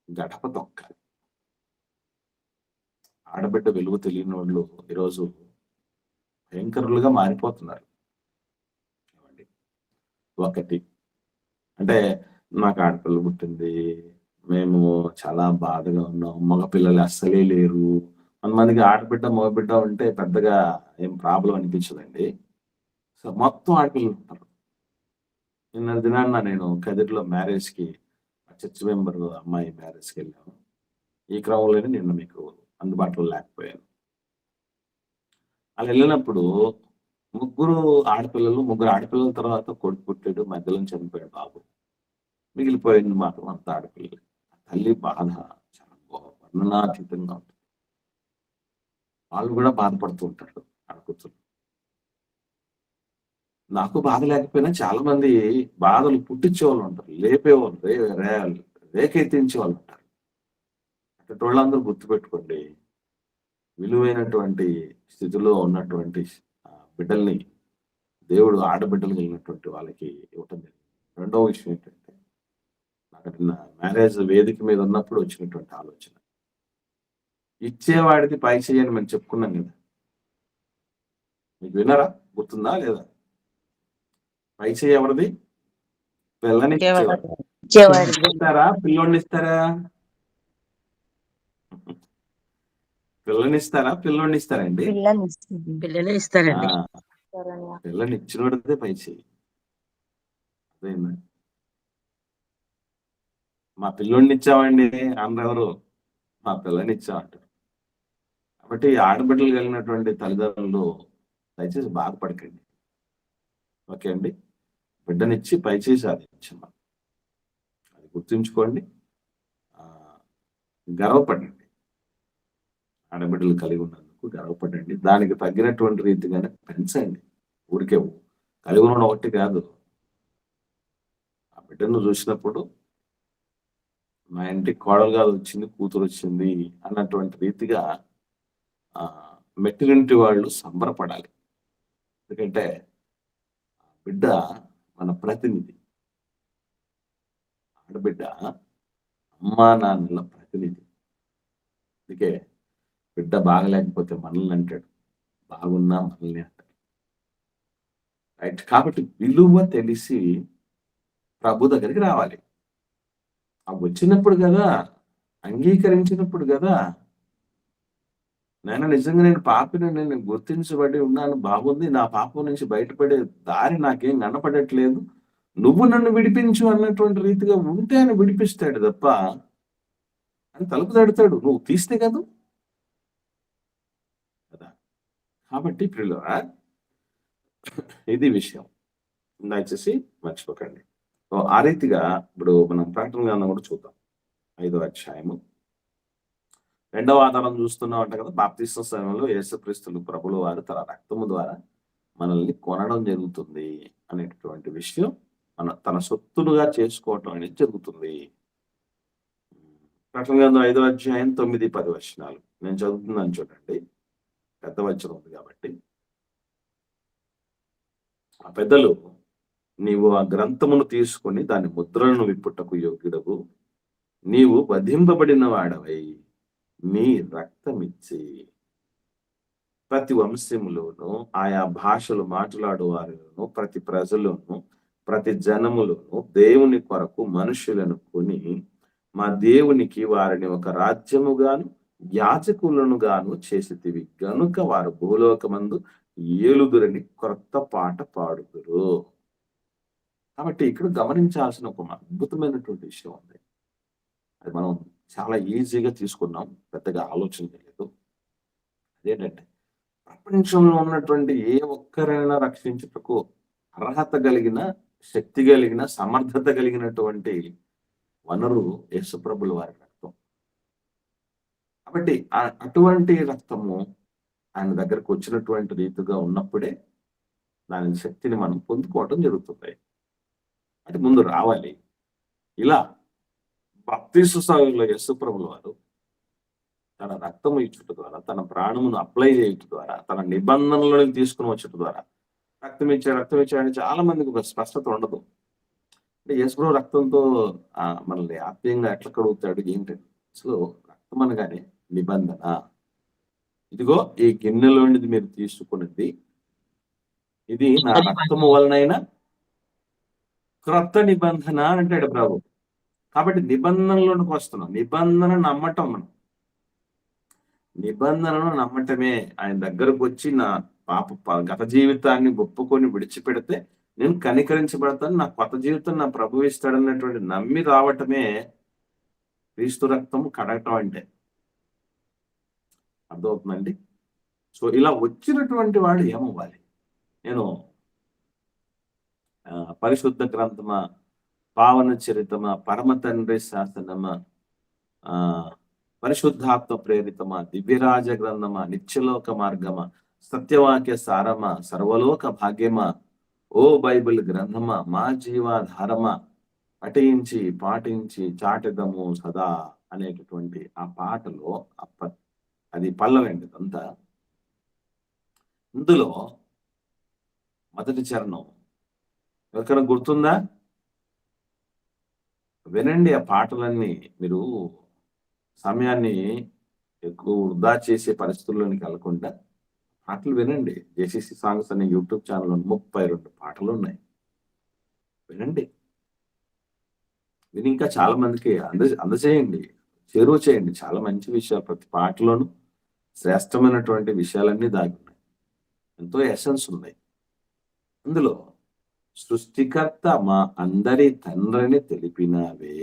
గడప తొక్కాలి. ఆడబిడ్డ విలువ తెలియని వాళ్ళు ఈరోజు భయంకరులుగా మారిపోతున్నారు. ఒకటి అంటే నాకు ఆడపిల్ల పుట్టింది, మేము చాలా బాధగా ఉన్నాం, మగపిల్లలు అస్సలే లేరు. కొంతమందికి ఆడబిడ్డ మగబిడ్డ ఉంటే పెద్దగా ఏం ప్రాబ్లం అనిపించదండి. సో మొత్తం ఆడపిల్లలు ఉంటారు. నిన్న దినాన్న నేను కదిరిలో మ్యారేజ్కి, చర్చ్ మెంబర్ అమ్మాయి మ్యారేజ్కి వెళ్ళాను. ఈ క్రమంలోనే నిన్న మీకు అందుబాటులో లేకపోయాను. అలా వెళ్ళినప్పుడు ముగ్గురు ఆడపిల్లల తర్వాత కొడుకు పుట్టాడు, మధ్యలో చనిపోయాడు బాబు. మిగిలిపోయింది మాత్రం అంత ఆడపిల్లలు. తల్లి బాధ చాలా వర్ణనాతీతంగా ఉంటుంది. వాళ్ళు కూడా బాధపడుతూ ఉంటారు ఆడకూతురు. నాకు బాధ లేకపోయినా చాలా మంది బాధలు పుట్టించే వాళ్ళు ఉంటారు, లేపేవాళ్ళు, రేకెత్తించే వాళ్ళు ఉంటారు. అటువంటి వాళ్ళందరూ గుర్తుపెట్టుకోండి, విలువైనటువంటి స్థితిలో ఉన్నటువంటి బిడ్డల్ని దేవుడు ఆడబిడ్డలు కలిగినటువంటి వాళ్ళకి ఇవ్వటం జరిగింది. రెండవ విషయం ఏంటంటే, నాకు మ్యారేజ్ వేదిక మీద ఉన్నప్పుడు వచ్చినటువంటి ఆలోచన, ఇచ్చేవాడిది పై చేయని మనం చెప్పుకున్నాం కదా. మీకు విన్నారా? గుర్తుందా లేదా? పై చేయి ఎవరిది? పిల్లని ఇస్తారా, పిల్లోడిని ఇస్తారా? పిల్లని ఇస్తారా, పిల్లోడిని ఇస్తారండి? పిల్లలే ఇస్తారండి. పిల్లని ఇచ్చినోడితే పై చేయి. అదేందా? మా పిల్లోడిని ఇచ్చామండి అందరెవరు మా పిల్లని ఇచ్చామంటారు. కాబట్టి ఆడబిడ్డలు కలిగినటువంటి తల్లిదండ్రులు దయచేసి బాధపడకండి. ఓకే అండి, బిడ్డనిచ్చి పైచేసి సాధించమ్మా, అది గుర్తుంచుకోండి. గర్వపడండి, ఆడబిడ్డలు కలిగి ఉన్నందుకు గర్వపడండి. దానికి తగ్గినటువంటి రీతిగానే పెంచండి. ఊరికే కలిగి ఉన్న ఒకటి కాదు, ఆ బిడ్డను చూసినప్పుడు మా ఇంటికి కోడలుగా వచ్చింది, కూతురు వచ్చింది అన్నటువంటి రీతిగా మెట్టినింటి వాళ్ళు సంబరపడాలి. ఎందుకంటే బిడ్డ మన ప్రతినిధి. ఆడబిడ్డ అమ్మా నాన్నల ప్రతినిధి. అందుకే బిడ్డ బాగలేకపోతే మనల్ని అంటాడు, బాగున్నా మనల్ని అంటాడు. రైట్. కాబట్టి విలువ తెలిసి ప్రభు దగ్గరికి రావాలి. వచ్చినప్పుడు కదా, అంగీకరించినప్పుడు కదా, నిజంగా నేను పాపిని, నేను గుర్తించబడి ఉన్నాను, బాగుంది, నా పాపం నుంచి బయటపడే దారి నాకేం కనపడట్లేదు, నువ్వు నన్ను విడిపించు అన్నటువంటి రీతిగా ఉంటే ఆయన విడిపిస్తాడు తప్ప అని తలుపు తడతాడు, నువ్వు తీస్తే కదా. కాబట్టి ప్రియులారా, ఇది విషయం, దయచేసి మర్చిపోకండి. ఆ రీతిగా ఇప్పుడు మనం ప్రకటన గ్రంథం కూడా చూద్దాం. 5వ అధ్యాయము 2వ ఆధారం చూస్తున్నాం అంట కదా. బాప్తిస్మ సమయంలో యేసుక్రీస్తు ప్రభుల వారు తన రక్తము ద్వారా మనల్ని కొనడం జరుగుతుంది అనేటటువంటి విషయం, తన సొత్తులుగా చేసుకోవటం అనేది జరుగుతుంది. ప్రకటన గ్రంథం 5వ అధ్యాయం 9-10 వచనాలు నేను చదువుతున్నాను చూడండి. పెద్ద వచనం ఉంది కాబట్టి. ఆ పెద్దలు, నీవు ఆ గ్రంథమును తీసుకుని దాని ముద్రలను విప్పుటకు యోగ్యుడవు, నీవు వధింపబడిన వాడవై నీ రక్తమిచ్చి ప్రతి వంశములోను, ఆయా భాషలు మాట్లాడు వారిలోను, ప్రతి ప్రజలను, ప్రతి జనములను దేవుని కొరకు మనుషులను కొని మా దేవునికి వారిని ఒక రాజ్యముగాను యాజకులను గాను చేసితివి గనుక వారు భూలోకమందు ఏలుదురని కొత్త పాట పాడుదురు. కాబట్టి ఇక్కడ గమనించాల్సిన ఒక అద్భుతమైనటువంటి విషయం ఉంది. అది మనం చాలా ఈజీగా తీసుకున్నాం, పెద్దగా ఆలోచన లేదు. అదేంటంటే, ప్రపంచంలో ఉన్నటువంటి ఏ ఒక్కరైనా రక్షించుటకు అర్హత కలిగిన, శక్తి కలిగిన, సమర్థత కలిగినటువంటి వనరు యేసుప్రభుల వారి రక్తం. కాబట్టి అటువంటి రక్తము ఆయన దగ్గరకు వచ్చినటువంటి రీతిగా ఉన్నప్పుడే దాని శక్తిని మనం పొందుకోవటం జరుగుతుంది. అంటే ముందు రావాలి. ఇలా బాప్తిస్మ సమయంలో యేసుప్రభుల వారు తన రక్తము ఇచ్చుట ద్వారా, తన ప్రాణమును అప్లై చేయుట ద్వారా, తన నిబంధనలను తీసుకుని వచ్చుట ద్వారా, రక్తం ఇచ్చాడని చాలా మందికి ఒక స్పష్టత ఉండదు. అంటే యేసుప్రభు రక్తంతో మనల్ని ఆత్మీయంగా ఎట్లా కడుగుతాడు ఏంటంటే, అసలు రక్తం అనగానే నిబంధన. ఇదిగో ఈ గిన్నెలోనిది మీరు తీసుకున్నది, ఇది నా రక్తము వలనైనా క్రొత్త నిబంధన అంటాడు ప్రభు. కాబట్టి నిబంధనలోనికి వస్తున్నాం. నిబంధన నమ్మటం, మనం నిబంధనను నమ్మటమే. ఆయన దగ్గరకు వచ్చి నా గత జీవితాన్ని ఒప్పుకొని విడిచిపెడితే నేను కనికరించబడతాను, నా కొత్త జీవితం నా ప్రభు ఇస్తాడన్నటువంటి నమ్మి రావటమే క్రీస్తు రక్తము కడగటం అంటే. అర్థమవుతుందండి? సో ఇలా వచ్చినటువంటి వాడు ఏమవ్వాలి? నేను పరిశుద్ధ గ్రంథమా పావన చరితమా, పరమ తండ్రి శాసనమా, ఆ పరిశుద్ధాత్మ ప్రేరితమా, దివ్యరాజ గ్రంథమా, నిత్యలోక మార్గమా, సత్యవాక్య సారమా, సర్వలోక భాగ్యమా, ఓ బైబిల్ గ్రంథమా, మా జీవాధారమా, పఠించి పాటించి చాటిదము సదా అనేటటువంటి ఆ పాటలో అది పల్లవండి అంతా. ఇందులో మొదటి చరణం ఎవరికైనా గుర్తుందా? వినండి ఆ పాటలన్నీ. మీరు సమయాన్ని ఎక్కువ వృధా చేసే పరిస్థితుల్లోనికి వెళ్ళకుండా పాటలు వినండి. జేసీసీ సాంగ్స్ అనే యూట్యూబ్ ఛానల్ 32 పాటలు ఉన్నాయి. వినండి. విని ఇంకా చాలా మందికి అందజేయండి, చేరువ చేయండి. చాలా మంచి విషయాలు ప్రతి పాటలోనూ శ్రేష్టమైనటువంటి విషయాలన్నీ దాగి ఉన్నాయి. ఎంతో ఎసెన్స్ ఉన్నాయి అందులో. సృష్టికర్త మా అందరి తండ్రిని తెలిపినావే,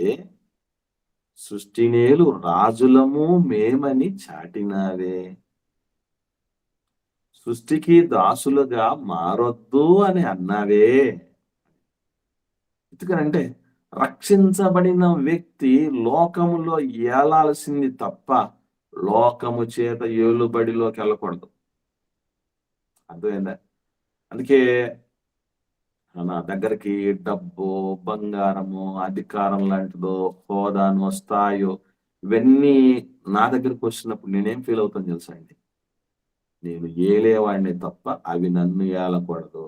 సృష్టినేలు రాజులము మేమని చాటినావే, సృష్టికి దాసులుగా మారొద్దు అని అన్నావే. ఎందుకనంటే రక్షించబడిన వ్యక్తి లోకములో ఏలాల్సింది తప్ప లోకము చేత ఏలుబడిలోకి వెళ్ళకూడదు. అర్థమైందా? అందుకే నా దగ్గరికి డబ్బు, బంగారము, అధికారం లాంటిదో, హోదాను, స్థాయో ఇవన్నీ నా దగ్గరికి వచ్చినప్పుడు నేనేం ఫీల్ అవుతాను తెలుసా అండి? నేను ఏలేవాడిని తప్ప అవి నన్ను ఏలకూడదు.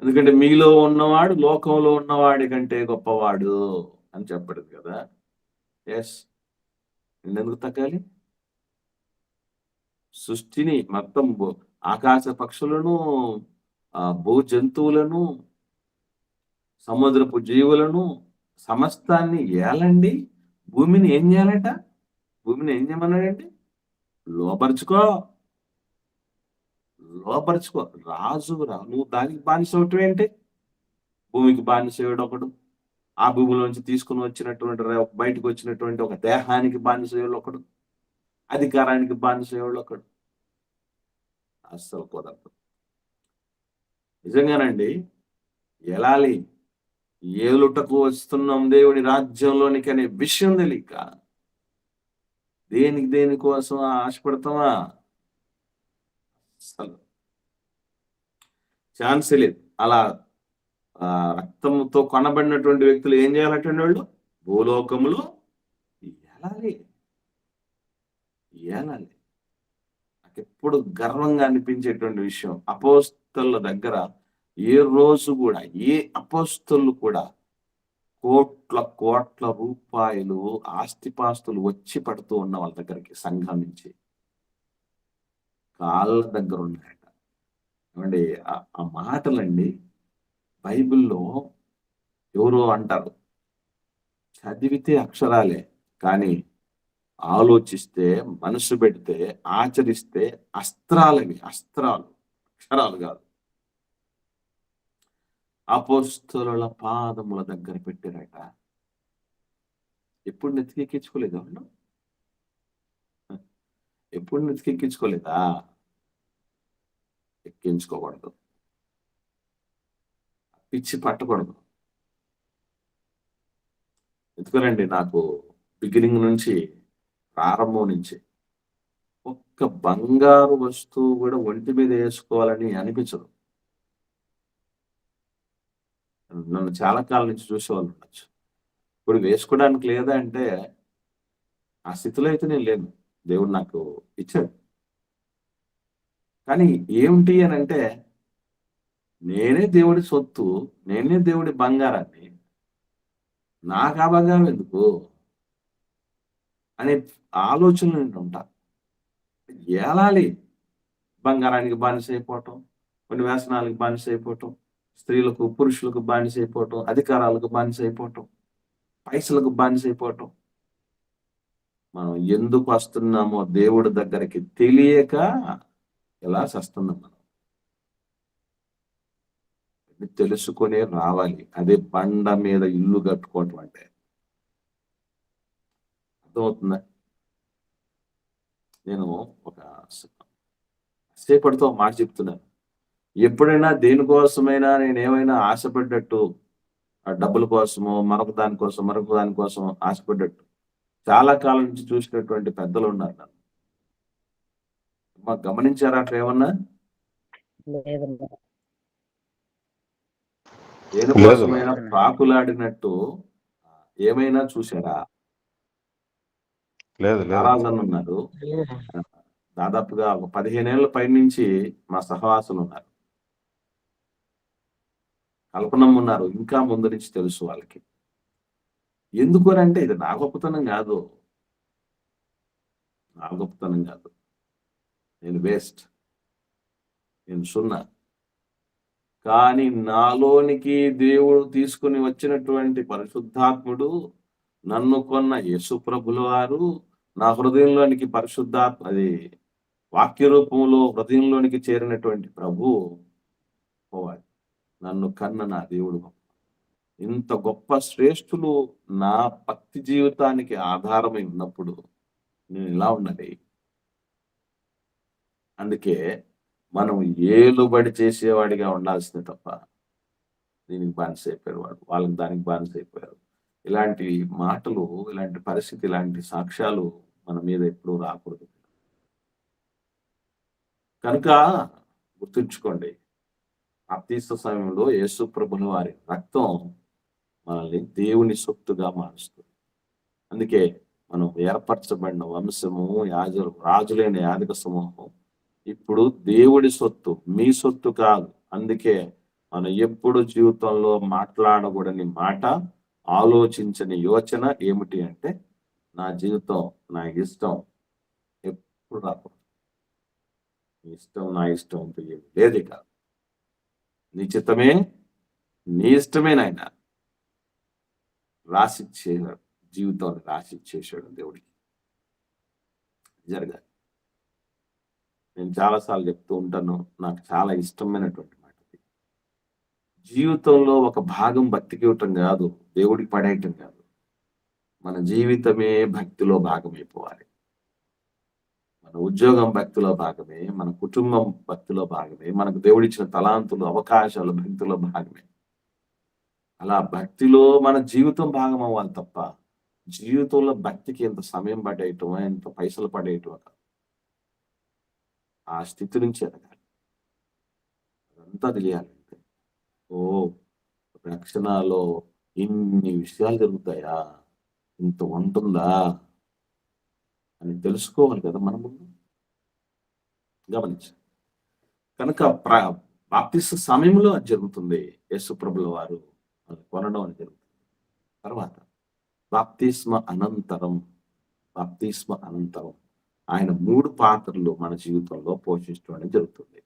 ఎందుకంటే మీలో ఉన్నవాడు లోకంలో ఉన్నవాడి కంటే గొప్పవాడు అని చెప్పడదు కదా. ఎస్, నేనెందుకు తగ్గాలి? సృష్టిని మొత్తం ఆకాశ పక్షులను, భూ జంతువులను, సముద్రపు జీవులను, సమస్తాన్ని ఏలండి. భూమిని ఏం చేయాలట? భూమిని ఏం చేయమన్నాడండి? లోపరుచుకో. రాజురా నువ్వు దానికి బానిస అవటం ఏంటి? భూమికి బానిసేయుడు ఒకడు, ఆ భూమిలోంచి తీసుకుని వచ్చినటువంటి బయటకు వచ్చినటువంటి ఒక దేహానికి బానిసేయుడు ఒకడు, అధికారానికి బానిసేయుడు ఒకడు. అస్సలు కుదరదు. నిజంగానండి, ఎలాలి ఏలుటకు వస్తున్నాం దేవుని రాజ్యంలోనికి అనే విషయం తెలియక దేనికోసం ఆశపడతామా? అసలు ఛాన్స్ లేదు. అలా రక్తంతో కొనబడినటువంటి వ్యక్తులు ఏం చేయాలంటే వాళ్ళు భూలోకములో ఏలాలి. నాకు ఎప్పుడు గర్వంగా అనిపించేటువంటి విషయం, అపోస్తలుల దగ్గర ఏ రోజు కూడా ఏ అపోస్తలు కూడా కోట్ల రూపాయలు ఆస్తిపాస్తులు వచ్చి పడుతూ ఉన్న వాళ్ళ దగ్గరికి సంఘం నుంచి కాళ్ళ దగ్గర ఉన్నాయట. ఏమండి ఆ మాటలండి బైబిల్లో ఎవరో అంటారు, చదివితే అక్షరాలే, కానీ ఆలోచిస్తే, మనసు పెడితే, ఆచరిస్తే అస్త్రాలవి. అక్షరాలు కాదు. అపోస్తలుల పాదముల దగ్గర పెట్టారట. ఎప్పుడు నెత్తికెక్కించుకోలేదా వాళ్ళు? ఎప్పుడు నెత్తికెక్కించుకోలేదా? ఎక్కించుకోకూడదు, పిచ్చి పట్టకూడదు. ఎందుకనండి, నాకు బిగినింగ్ నుంచి, ప్రారంభం నుంచి ఒక్క బంగారు వస్తువు కూడా ఒంటి మీద వేసుకోవాలని అనిపించదు. నన్ను చాలా కాలం నుంచి చూసేవాళ్ళు ఉండొచ్చు. ఇప్పుడు వేసుకోవడానికి లేదా అంటే ఆ స్థితిలో అయితే నేను లేను. దేవుడు నాకు ఇచ్చాడు. కానీ ఏమిటి అని అంటే, నేనే దేవుడి సొత్తు, నేనే దేవుడి బంగారాన్ని, నాకు ఆ బంగారం ఎందుకు అనే ఆలోచనలు ఉంటా. ఏలాలి. బంగారానికి బానిస అయిపోవటం, కొన్ని వ్యసనాలకు బానిస అయిపోవటం, స్త్రీలకు పురుషులకు బానిస అయిపోవటం, అధికారాలకు బానిస అయిపోవటం, పైసలకు బానిస అయిపోవటం. మనం ఎందుకు వస్తున్నామో దేవుడి దగ్గరికి తెలియక ఎలా చేస్తున్నాం మనం. తెలుసుకునే రావాలి. అదే బండ మీద ఇల్లు కట్టుకోవటం అంటే. అర్థమవుతుందా? నేను ఒక సేపటితో మాట చెప్తున్నాను. ఎప్పుడైనా దేనికోసమైనా నేనేమైనా ఆశపడ్డట్టు, ఆ డబ్బుల కోసమో మరొక దానికోసం ఆశపడ్డట్టు చాలా కాలం నుంచి చూసినటువంటి పెద్దలు ఉన్నారు నన్ను. గమనించారా అట్లా ఏమన్నా? లేదమ్మా. దేనికోసమైనా ప్రాకులాడినట్టు ఏమైనా చూసారా? నారాజన్ ఉన్నారు, దాదాపుగా ఒక 15 ఏళ్ల పై నుంచి మా సహవాసులు ఉన్నారు. కల్పనమ్మ ఉన్నారు, ఇంకా ముందు నుంచి తెలుసు వాళ్ళకి. ఎందుకు అని అంటే ఇది నా గొప్పతనం కాదు, నేను వేస్ట్, నేను సున్నా. కానీ నాలోనికి దేవుడు తీసుకుని వచ్చినటువంటి పరిశుద్ధాత్ముడు, నన్ను కొన్న యేసు ప్రభుల వారు, నా హృదయంలోనికి పరిశుద్ధాత్మ అది వాక్య రూపంలో హృదయంలోనికి చేరినటువంటి ప్రభు పోవాలి. నన్ను కన్న నా దేవుడు గొప్ప. ఇంత గొప్ప శ్రేష్ఠులు నా భక్తి జీవితానికి ఆధారమై ఉన్నప్పుడు నేను ఇలా ఉండాలి. అందుకే మనం ఏలుబడి చేసేవాడిగా ఉండాల్సిందే తప్ప దీనికి బానిస అయిపోయారు వాడు, వాళ్ళకి దానికి బానిస అయిపోయారు. ఇలాంటి మాటలు, ఇలాంటి పరిస్థితి, ఇలాంటి సాక్ష్యాలు మన మీద ఎప్పుడూ రాకూడదు. కనుక గుర్తుంచుకోండి, బాప్తీస్మ సమయంలో యేసు ప్రభుల వారి రక్తం మనల్ని దేవుని సొత్తుగా మారుస్తుంది. అందుకే మనం ఏర్పరచబడిన వంశము, రాజులైన యాజక సమూహం ఇప్పుడు దేవుడి సొత్తు, మీ సొత్తు కాదు. అందుకే మనం ఎప్పుడు జీవితంలో మాట్లాడకూడని మాట, ఆలోచించని యోచన ఏమిటి అంటే, నా జీవితం నా ఇష్టం ఎప్పుడు రాకూడదు. నీ ఇష్టం నా ఇష్టం అంటూ ఏమి లేదు. ఇక నీ చిత్తమే నీ ఇష్టమే నాయన రాసిచ్చేశాడు, జీవితాన్ని రాసిచ్చేసాడు దేవుడికి. జరగాలి. నేను చాలాసార్లు చెప్తూ ఉంటాను, నాకు చాలా ఇష్టమైనటువంటి మాట. జీవితంలో ఒక భాగం భక్తికి ఇవ్వటం కాదు, దేవుడికి పడేయటం కాదు. మన జీవితమే భక్తిలో భాగమైపోవాలి. మన ఉద్యోగం భక్తిలో భాగమే, మన కుటుంబం భక్తిలో భాగమే, మనకు దేవుడిచ్చిన తలాంతులు, అవకాశాలు భక్తిలో భాగమే. అలా భక్తిలో మన జీవితం భాగం అవ్వాలి తప్ప జీవితంలో భక్తికి ఎంత సమయం పడేయటం, ఎంత పైసలు పడేయటం, ఆ స్థితి నుంచి ఎదగాలి. అదంతా తెలియాలంటే, ఓ రక్షణలో ఇన్ని విషయాలు జరుగుతాయా, ఇంత ఉంటుందా అని తెలుసుకోవాలి కదా మనం ముందు. గమనించండి. కనుక బాప్తిస్మ సమయంలో అది జరుగుతుంది. యేసు ప్రభుల వారు కొనడం అని జరుగుతుంది. తర్వాత బాప్తిస్మ అనంతరం ఆయన 3 పాత్రలు మన జీవితంలో పోషించడం అనేది జరుగుతుంది.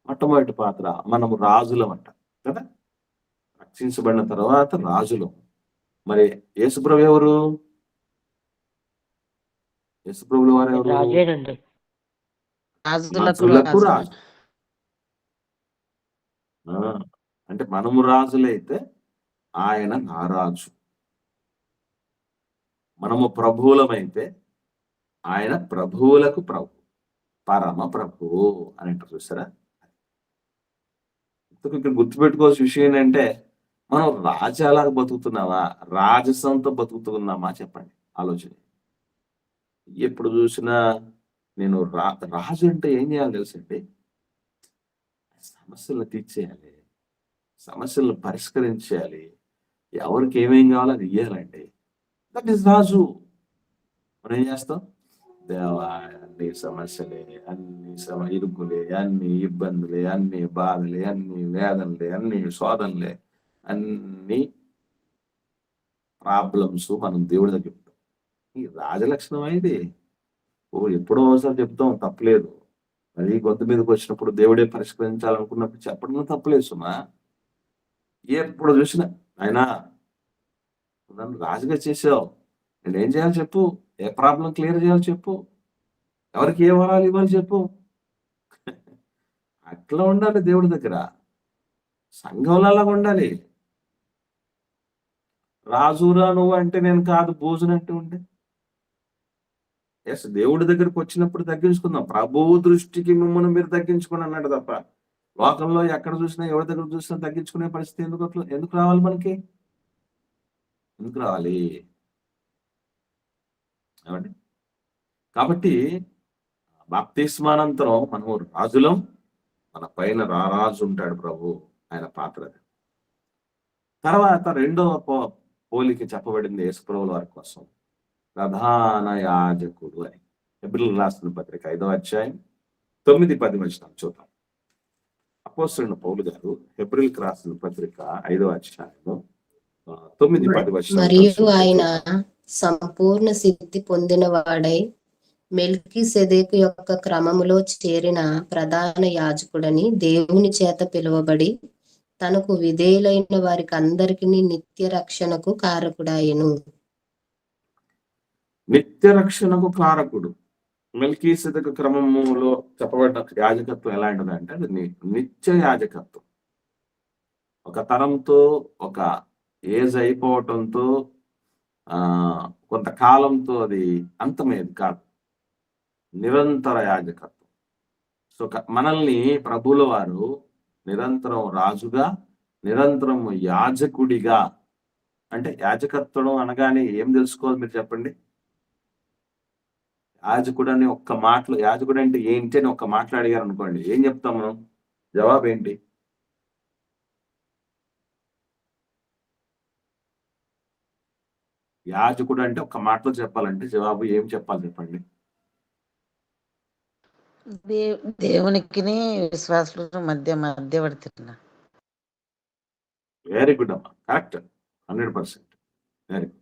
మొట్టమొదటి పాత్ర, మనము రాజులం అంట కదా, రక్షించబడిన తర్వాత రాజులం. మరి యేసుప్రభు ఎవరు? యేసుప్రభుల వారు ఎవరు? రాజేనండి. రాజులకు రాజు. అంటే మనము రాజులైతే ఆయన నా రాజు. మనము ప్రభువులమైతే ఆయన ప్రభువులకు ప్రభు, పరమ ప్రభువు అని అంటారు. చూసారా? ఇక్కడ గుర్తుపెట్టుకోవాల్సిన విషయం ఏంటంటే, మనం రాజాలాగా బతుకుతున్నావా, రాజసంతో బతుకుతున్నామా చెప్పండి. ఆలోచన. ఎప్పుడు చూసినా నేను రాజు అంటే ఏం చేయాలి తెలుసండి? సమస్యలను తీర్చేయాలి, సమస్యలను పరిష్కరించాలి, ఎవరికి ఏమేం కావాలో అది ఇయ్యాలండి. దట్ ఈస్ రాజు. మనం ఏం చేస్తాం? దేవా, అన్ని సమస్యలే, అన్ని ఇరుకులే, అన్ని ఇబ్బందులే, అన్ని బాధలే, అన్ని వేదనలే, అన్ని శోధనలే, అన్ని ప్రాబ్లమ్స్ మనం దేవుడి దగ్గర చెప్తాం. ఈ రాజలక్షణం ఇది. ఎప్పుడో ఒకసారి చెప్తాం, తప్పలేదు. అది గొంతు మీదకి వచ్చినప్పుడు దేవుడే పరిష్కరించాలనుకున్నప్పుడు చెప్పడం తప్పలేదు సుమా. ఎప్పుడు చూసినా ఆయన నన్ను రాజుగా చేసావు, నేనేం చేయాలి చెప్పు, ఏ ప్రాబ్లం క్లియర్ చేయాలి చెప్పు, ఎవరికి ఏ వరాలు ఇవ్వాలి చెప్పు. అట్లా ఉండాలి దేవుడి దగ్గర, సంఘంలో అలాగా ఉండాలి. రాజురా నువ్వు అంటే నేను కాదు, భోజనంటే ఉంటే ఎస్ దేవుడి దగ్గరికి వచ్చినప్పుడు తగ్గించుకుందాం. ప్రభువు దృష్టికి మిమ్మల్ని మీరు తగ్గించుకుని అన్నాడు తప్ప లోకంలో ఎక్కడ చూసినా ఎవరి దగ్గర చూసినా తగ్గించుకునే పరిస్థితి ఎందుకు రావాలి మనకి? ఎందుకు రావాలి? ఏమండి? కాబట్టి బాప్తిస్మానంతరం మనం రాజులం, మన పైన రారాజు ఉంటాడు ప్రభు, ఆయన పాత్ర అది. తర్వాత రెండవ పోలిక చెప్పబడింది యేసుప్రభుల వారి కోసం, ప్రధాన యాజకుడు అని. హెబ్రీయులకు రాసిన పత్రిక 5వ అధ్యాయం 9-10 వచనాలు చూద్దాం. అపోస్తలుడైన పౌలు గారు హెబ్రీయులకు రాసిన పత్రిక 5వ అధ్యాయం 9-10 వచనాలు మరియు ఆయన సంపూర్ణ సిద్ధి పొందిన వాడై మెల్కీసెదెకు యొక్క క్రమములో చేరిన ప్రధాన యాజకుడని దేవుని చేత పిలువబడి తనకు విధేయులైన వారికి అందరికీ నిత్య రక్షణకు కారకుడాయెను. నిత్య రక్షణకు కారకుడు. మెల్కీసెదెకు క్రమములో చెప్పబడ్డ యాజకత్వం ఎలాంటిదంటే అది నిత్య యాజకత్వం. ఒక తరంతో, ఒక ఏజ్ అయిపోవటంతో, కొంతకాలంతో అది అంతమేది కాదు, నిరంతర యాజకత్వం. సో మనల్ని ప్రభువుల వారు నిరంతరం రాజుగా, నిరంతరం యాజకుడిగా, అంటే యాజకత్వం అనగానే ఏం తెలుసుకోవాలి మీరు చెప్పండి? యాజకుడు అని ఒక్క మాటలు, యాజకుడు అంటే ఏంటి అని ఒక్క మాటలు అడిగారు అనుకోండి, ఏం చెప్తాం మనం? జవాబు ఏంటి? యాజకుడు అంటే ఒక్క మాటలో చెప్పాలంటే జవాబు ఏం చెప్పాలి చెప్పండి? దేవునికి విశ్వాసుల మధ్యవర్తి. వెరీ గుడ్ అమ్మా, కరెక్ట్, 100%. Very good.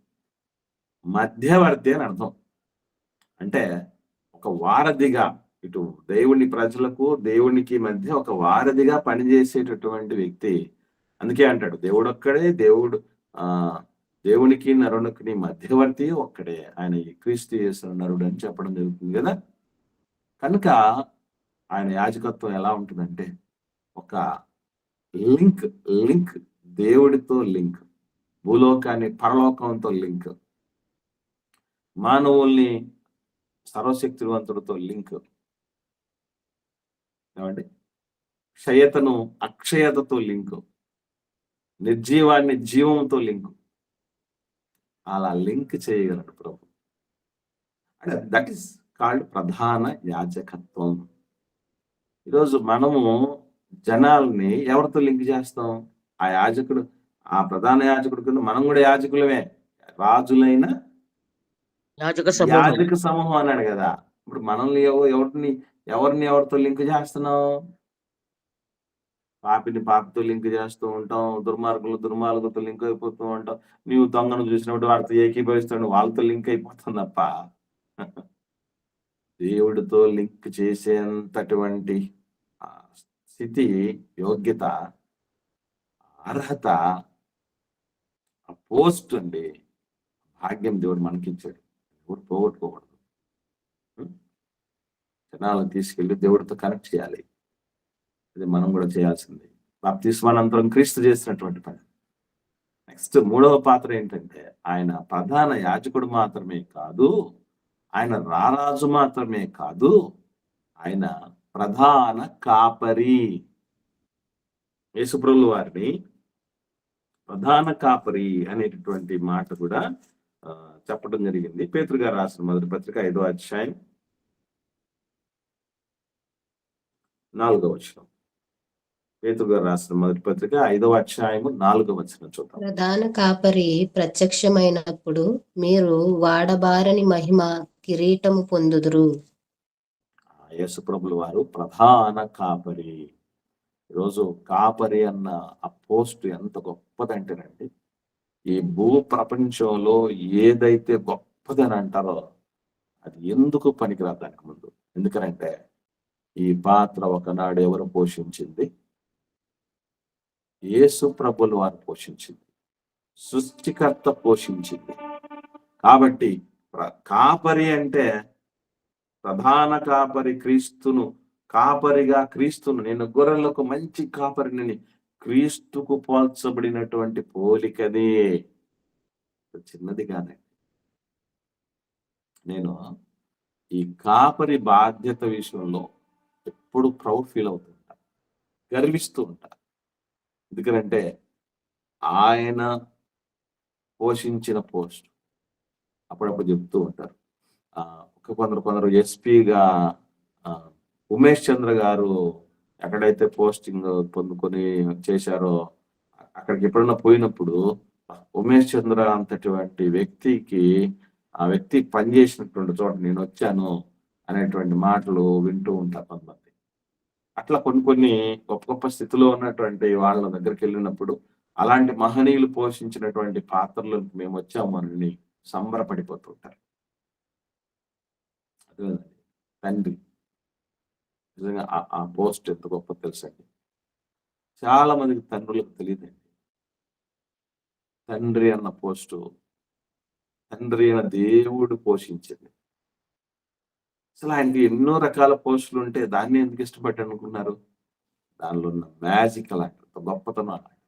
మధ్యవర్తి అని అర్థం. అంటే ఒక వారధిగా, ఇటు దేవుని ప్రజలకు దేవునికి మధ్య ఒక వారధిగా పనిచేసేటటువంటి వ్యక్తి. అందుకే అంటాడు దేవుడు ఒక్కడే, దేవునికి నరునికి మధ్యవర్తి ఒక్కడే, ఆయన క్రీస్తు యేసు నరుడు అని చెప్పడం జరుగుతుంది కదా. కనుక ఆయన యాజకత్వం ఎలా ఉంటుందంటే ఒక లింక్, దేవుడితో లింక్, భూలోకాన్ని పరలోకంతో లింక్, మానవుల్ని సర్వశక్తివంతుడితో లింక్, ఏమండి, క్షయతను అక్షయతతో లింక్, నిర్జీవాన్ని జీవంతో లింక్. అలా లింక్ చేయగలడు ప్రభు. అంటే దట్ ఈస్ కాల్డ్ ప్రధాన యాజకత్వం. ఈరోజు మనము జనాల్ని ఎవరితో లింక్ చేస్తాం? ఆ యాజకుడు, ఆ ప్రధాన యాజకుడు కింద మనం కూడా యాజకులమే, రాజులైన యాజక సమూహం అన్నాడు కదా. ఇప్పుడు మనల్ని ఎవరితో లింక్ చేస్తున్నాం? పాపితో లింక్ చేస్తూ ఉంటాం, దుర్మార్గులతో లింక్ అయిపోతూ ఉంటాం. నీవు దొంగను చూసినప్పుడు వారితో ఏకీభవిస్తాడు, వాళ్ళతో లింక్ అయిపోతుంది తప్ప దేవుడితో లింక్ చేసేంతటువంటి స్థితి, యోగ్యత, అర్హత, పోస్ట్ అండి, భాగ్యం దేవుడు మనకిచ్చాడు. దేవుడు పోగొట్టుకోకూడదు. జనాలను తీసుకెళ్ళి దేవుడితో కనెక్ట్ చేయాలి. ఇది మనం కూడా చేయాల్సింది. బాప్తిస్మానంతరం క్రీస్తు చేసినటువంటి పని. నెక్స్ట్ మూడవ పాత్ర ఏంటంటే ఆయన ప్రధాన యాజకుడు మాత్రమే కాదు, ఆయన రారాజు మాత్రమే కాదు, ఆయన ప్రధాన కాపరి. యేసుప్రభుల వారిని ప్రధాన కాపరి అనేటటువంటి మాట కూడా చెప్పడం జరిగింది. పేతురు గారు రాసిన మొదటి పత్రిక 5వ అధ్యాయం 4వ వచనం. పేతురు గారు రాసిన మొదటి పత్రిక 5వ అధ్యాయం 4వ వచనం చూద్దాం. ప్రధాన కాపరి ప్రత్యక్షమైనప్పుడు మీరు వాడబారని మహిమ కిరీటము పొందుదురు. యేసుప్రభుల వారు ప్రధాన కాపరి. ఈరోజు కాపరి అన్న ఆ పోస్ట్ ఎంత గొప్పదంటేనండి, ఈ భూ ప్రపంచంలో ఏదైతే గొప్పదని అంటారో అది ఎందుకు పనికిరాదు దానికి ముందు. ఎందుకనంటే ఈ పాత్ర ఒకనాడు ఎవరు పోషించింది? యేసు ప్రభుల వారు పోషించింది, సృష్టికర్త పోషించింది. కాబట్టి కాపరి అంటే ప్రధాన కాపరి, క్రీస్తును నేను గొర్రెలకు మంచి కాపరిని, క్రీస్తుకు పోల్చబడినటువంటి పోలికది, చిన్నదిగానే. నేను ఈ కాపరి బాధ్యత విషయంలో ఎప్పుడు ప్రౌడ్ ఫీల్ అవుతుంటా. గర్విస్తూ ఉంటారు. ఎందుకంటే ఆయన పోషించిన పోస్ట్ అప్పుడప్పుడు చెప్తూ ఉంటారు. కొందరు ఎస్పీగా ఉమేష్ చంద్ర గారు ఎక్కడైతే పోస్టింగ్ పొందుకొని చేశారో అక్కడికి ఎప్పుడన్నా పోయినప్పుడు ఉమేష్ చంద్ర అంతటి వ్యక్తికి ఆ వ్యక్తి పనిచేసినటువంటి చోట నేను వచ్చాను అనేటువంటి మాటలు వింటూ ఉంటారు కొంతమంది. అట్లా కొన్ని గొప్ప స్థితిలో ఉన్నటువంటి వాళ్ళ దగ్గరికి వెళ్ళినప్పుడు అలాంటి మహనీయులు పోషించినటువంటి పాత్రలకు మేము వచ్చాము అని సంబరపడిపోతుంటారు. అదే తండ్రి నిజంగా ఆ పోస్ట్ ఎంత గొప్ప తెలుసండి. చాలా మందికి తండ్రులకు తెలియదండి. తండ్రి అన్న పోస్టు తండ్రి అయిన దేవుడు పోషించింది. అసలు ఆయనకి ఎన్నో రకాల పోస్టులు ఉంటే దాన్ని ఎందుకు ఇష్టపడి అనుకున్నారు? దానిలో ఉన్న మ్యాజిక్ అలాంటి గొప్పతనం అలాంటి.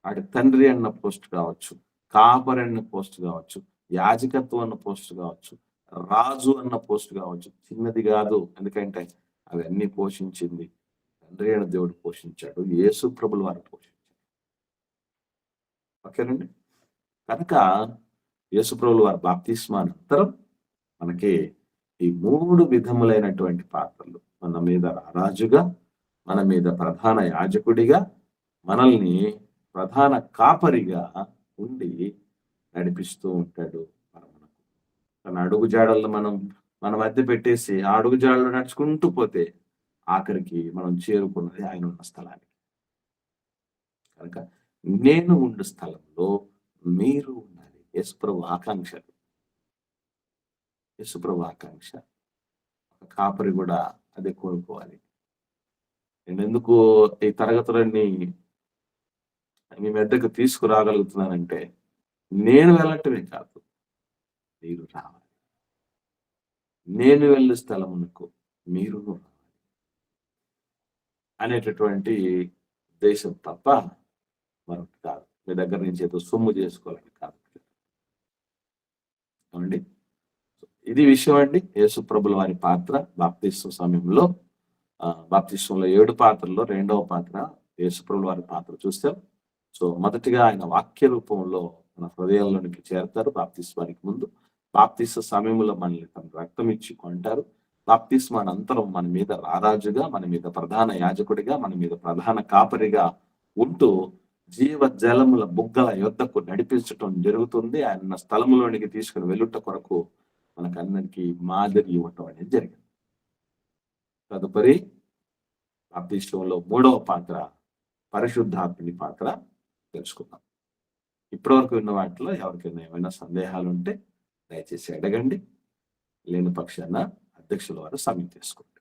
వాడి తండ్రి అన్న పోస్ట్ కావచ్చు, కాపరి అన్న పోస్ట్ కావచ్చు, యాజకత్వం అన్న పోస్ట్ కావచ్చు, రాజు అన్న పోస్ట్ కావచ్చు, చిన్నది కాదు. ఎందుకంటే అవన్నీ పోషించింది తండ్రి అయిన దేవుడు పోషించాడు, యేసు ప్రభులు వారు పోషించాడు. ఓకేనండి. కనుక యేసు ప్రభులు వారి బాప్తిస్మానంతరం మనకి ఈ 3 విధములైనటువంటి పాత్రలు, మన మీద రాజుగా, మన మీద ప్రధాన యాజకుడిగా, మనల్ని ప్రధాన కాపరిగా ఉండి నడిపిస్తూ ఉంటాడు. తన అడుగుజాడల్లో మన మధ్య పెట్టేసి ఆ అడుగుజాడలో నడుచుకుంటూ పోతే ఆఖరికి మనం చేరుకున్నది ఆయన ఉన్న స్థలానికి. కనుక నేను ఉండు స్థలంలో మీరు ఉండాలి. యేసుప్రభు ఆకాంక్ష. యేసుప్రభు ఆకాంక్ష. కాపరి కూడా అదే కోరుకోవాలి. నేను ఎందుకు ఈ తరగతులన్నీ మీ మెద్దకు తీసుకురాగలుగుతున్నానంటే నేను వెళ్ళటమే కాదు, మీరు రావాలి. నేను వెళ్ళే స్థలమునకు మీరు రావాలి అనేటటువంటి ఉద్దేశం తప్ప మరొకటి కాదు. మీ దగ్గర నుంచి ఏదో సొమ్ము చేసుకోవాలని కాదు. అవునండి. ఇది విషయం అండి. యేసు ప్రభుల వారి పాత్ర బాప్తిస్మ సమయంలో, బాప్తిస్మంలో 7 పాత్రల్లో 2వ పాత్ర యేసు ప్రభుల వారి పాత్ర చూస్తాం. సో మొదటిగా ఆయన వాక్య రూపంలో మన హృదయంలోనికి చేరతారు బాప్తిస్మానికి ముందు. బాప్తిస్మ సమయంలో మనల్ని తన రక్తం ఇచ్చి కొంటారు. బాప్తిస్మానంతరం మన మీద రారాజుగా, మన మీద ప్రధాన యాజకుడిగా, మన మీద ప్రధాన కాపరిగా ఉంటూ జీవ జలముల బుగ్గల యొద్దకు నడిపించటం జరుగుతుంది. ఆయన స్థలంలోనికి తీసుకుని వెళ్ళుట కొరకు మనకందరికీ మాదిరి ఇవ్వటం అనేది జరిగింది. తదుపరి బాప్తిస్మంలో 3వ పాత్ర పరిశుద్ధాత్ముని పాత్ర తెలుసుకుందాం. ఇప్పటివరకు విన్న వాటిలో ఎవరికైనా ఏమైనా సందేహాలు ఉంటే దయచేసి అడగండి. లేని పక్షాన అధ్యక్షుల వారు సమయం తీసుకోండి.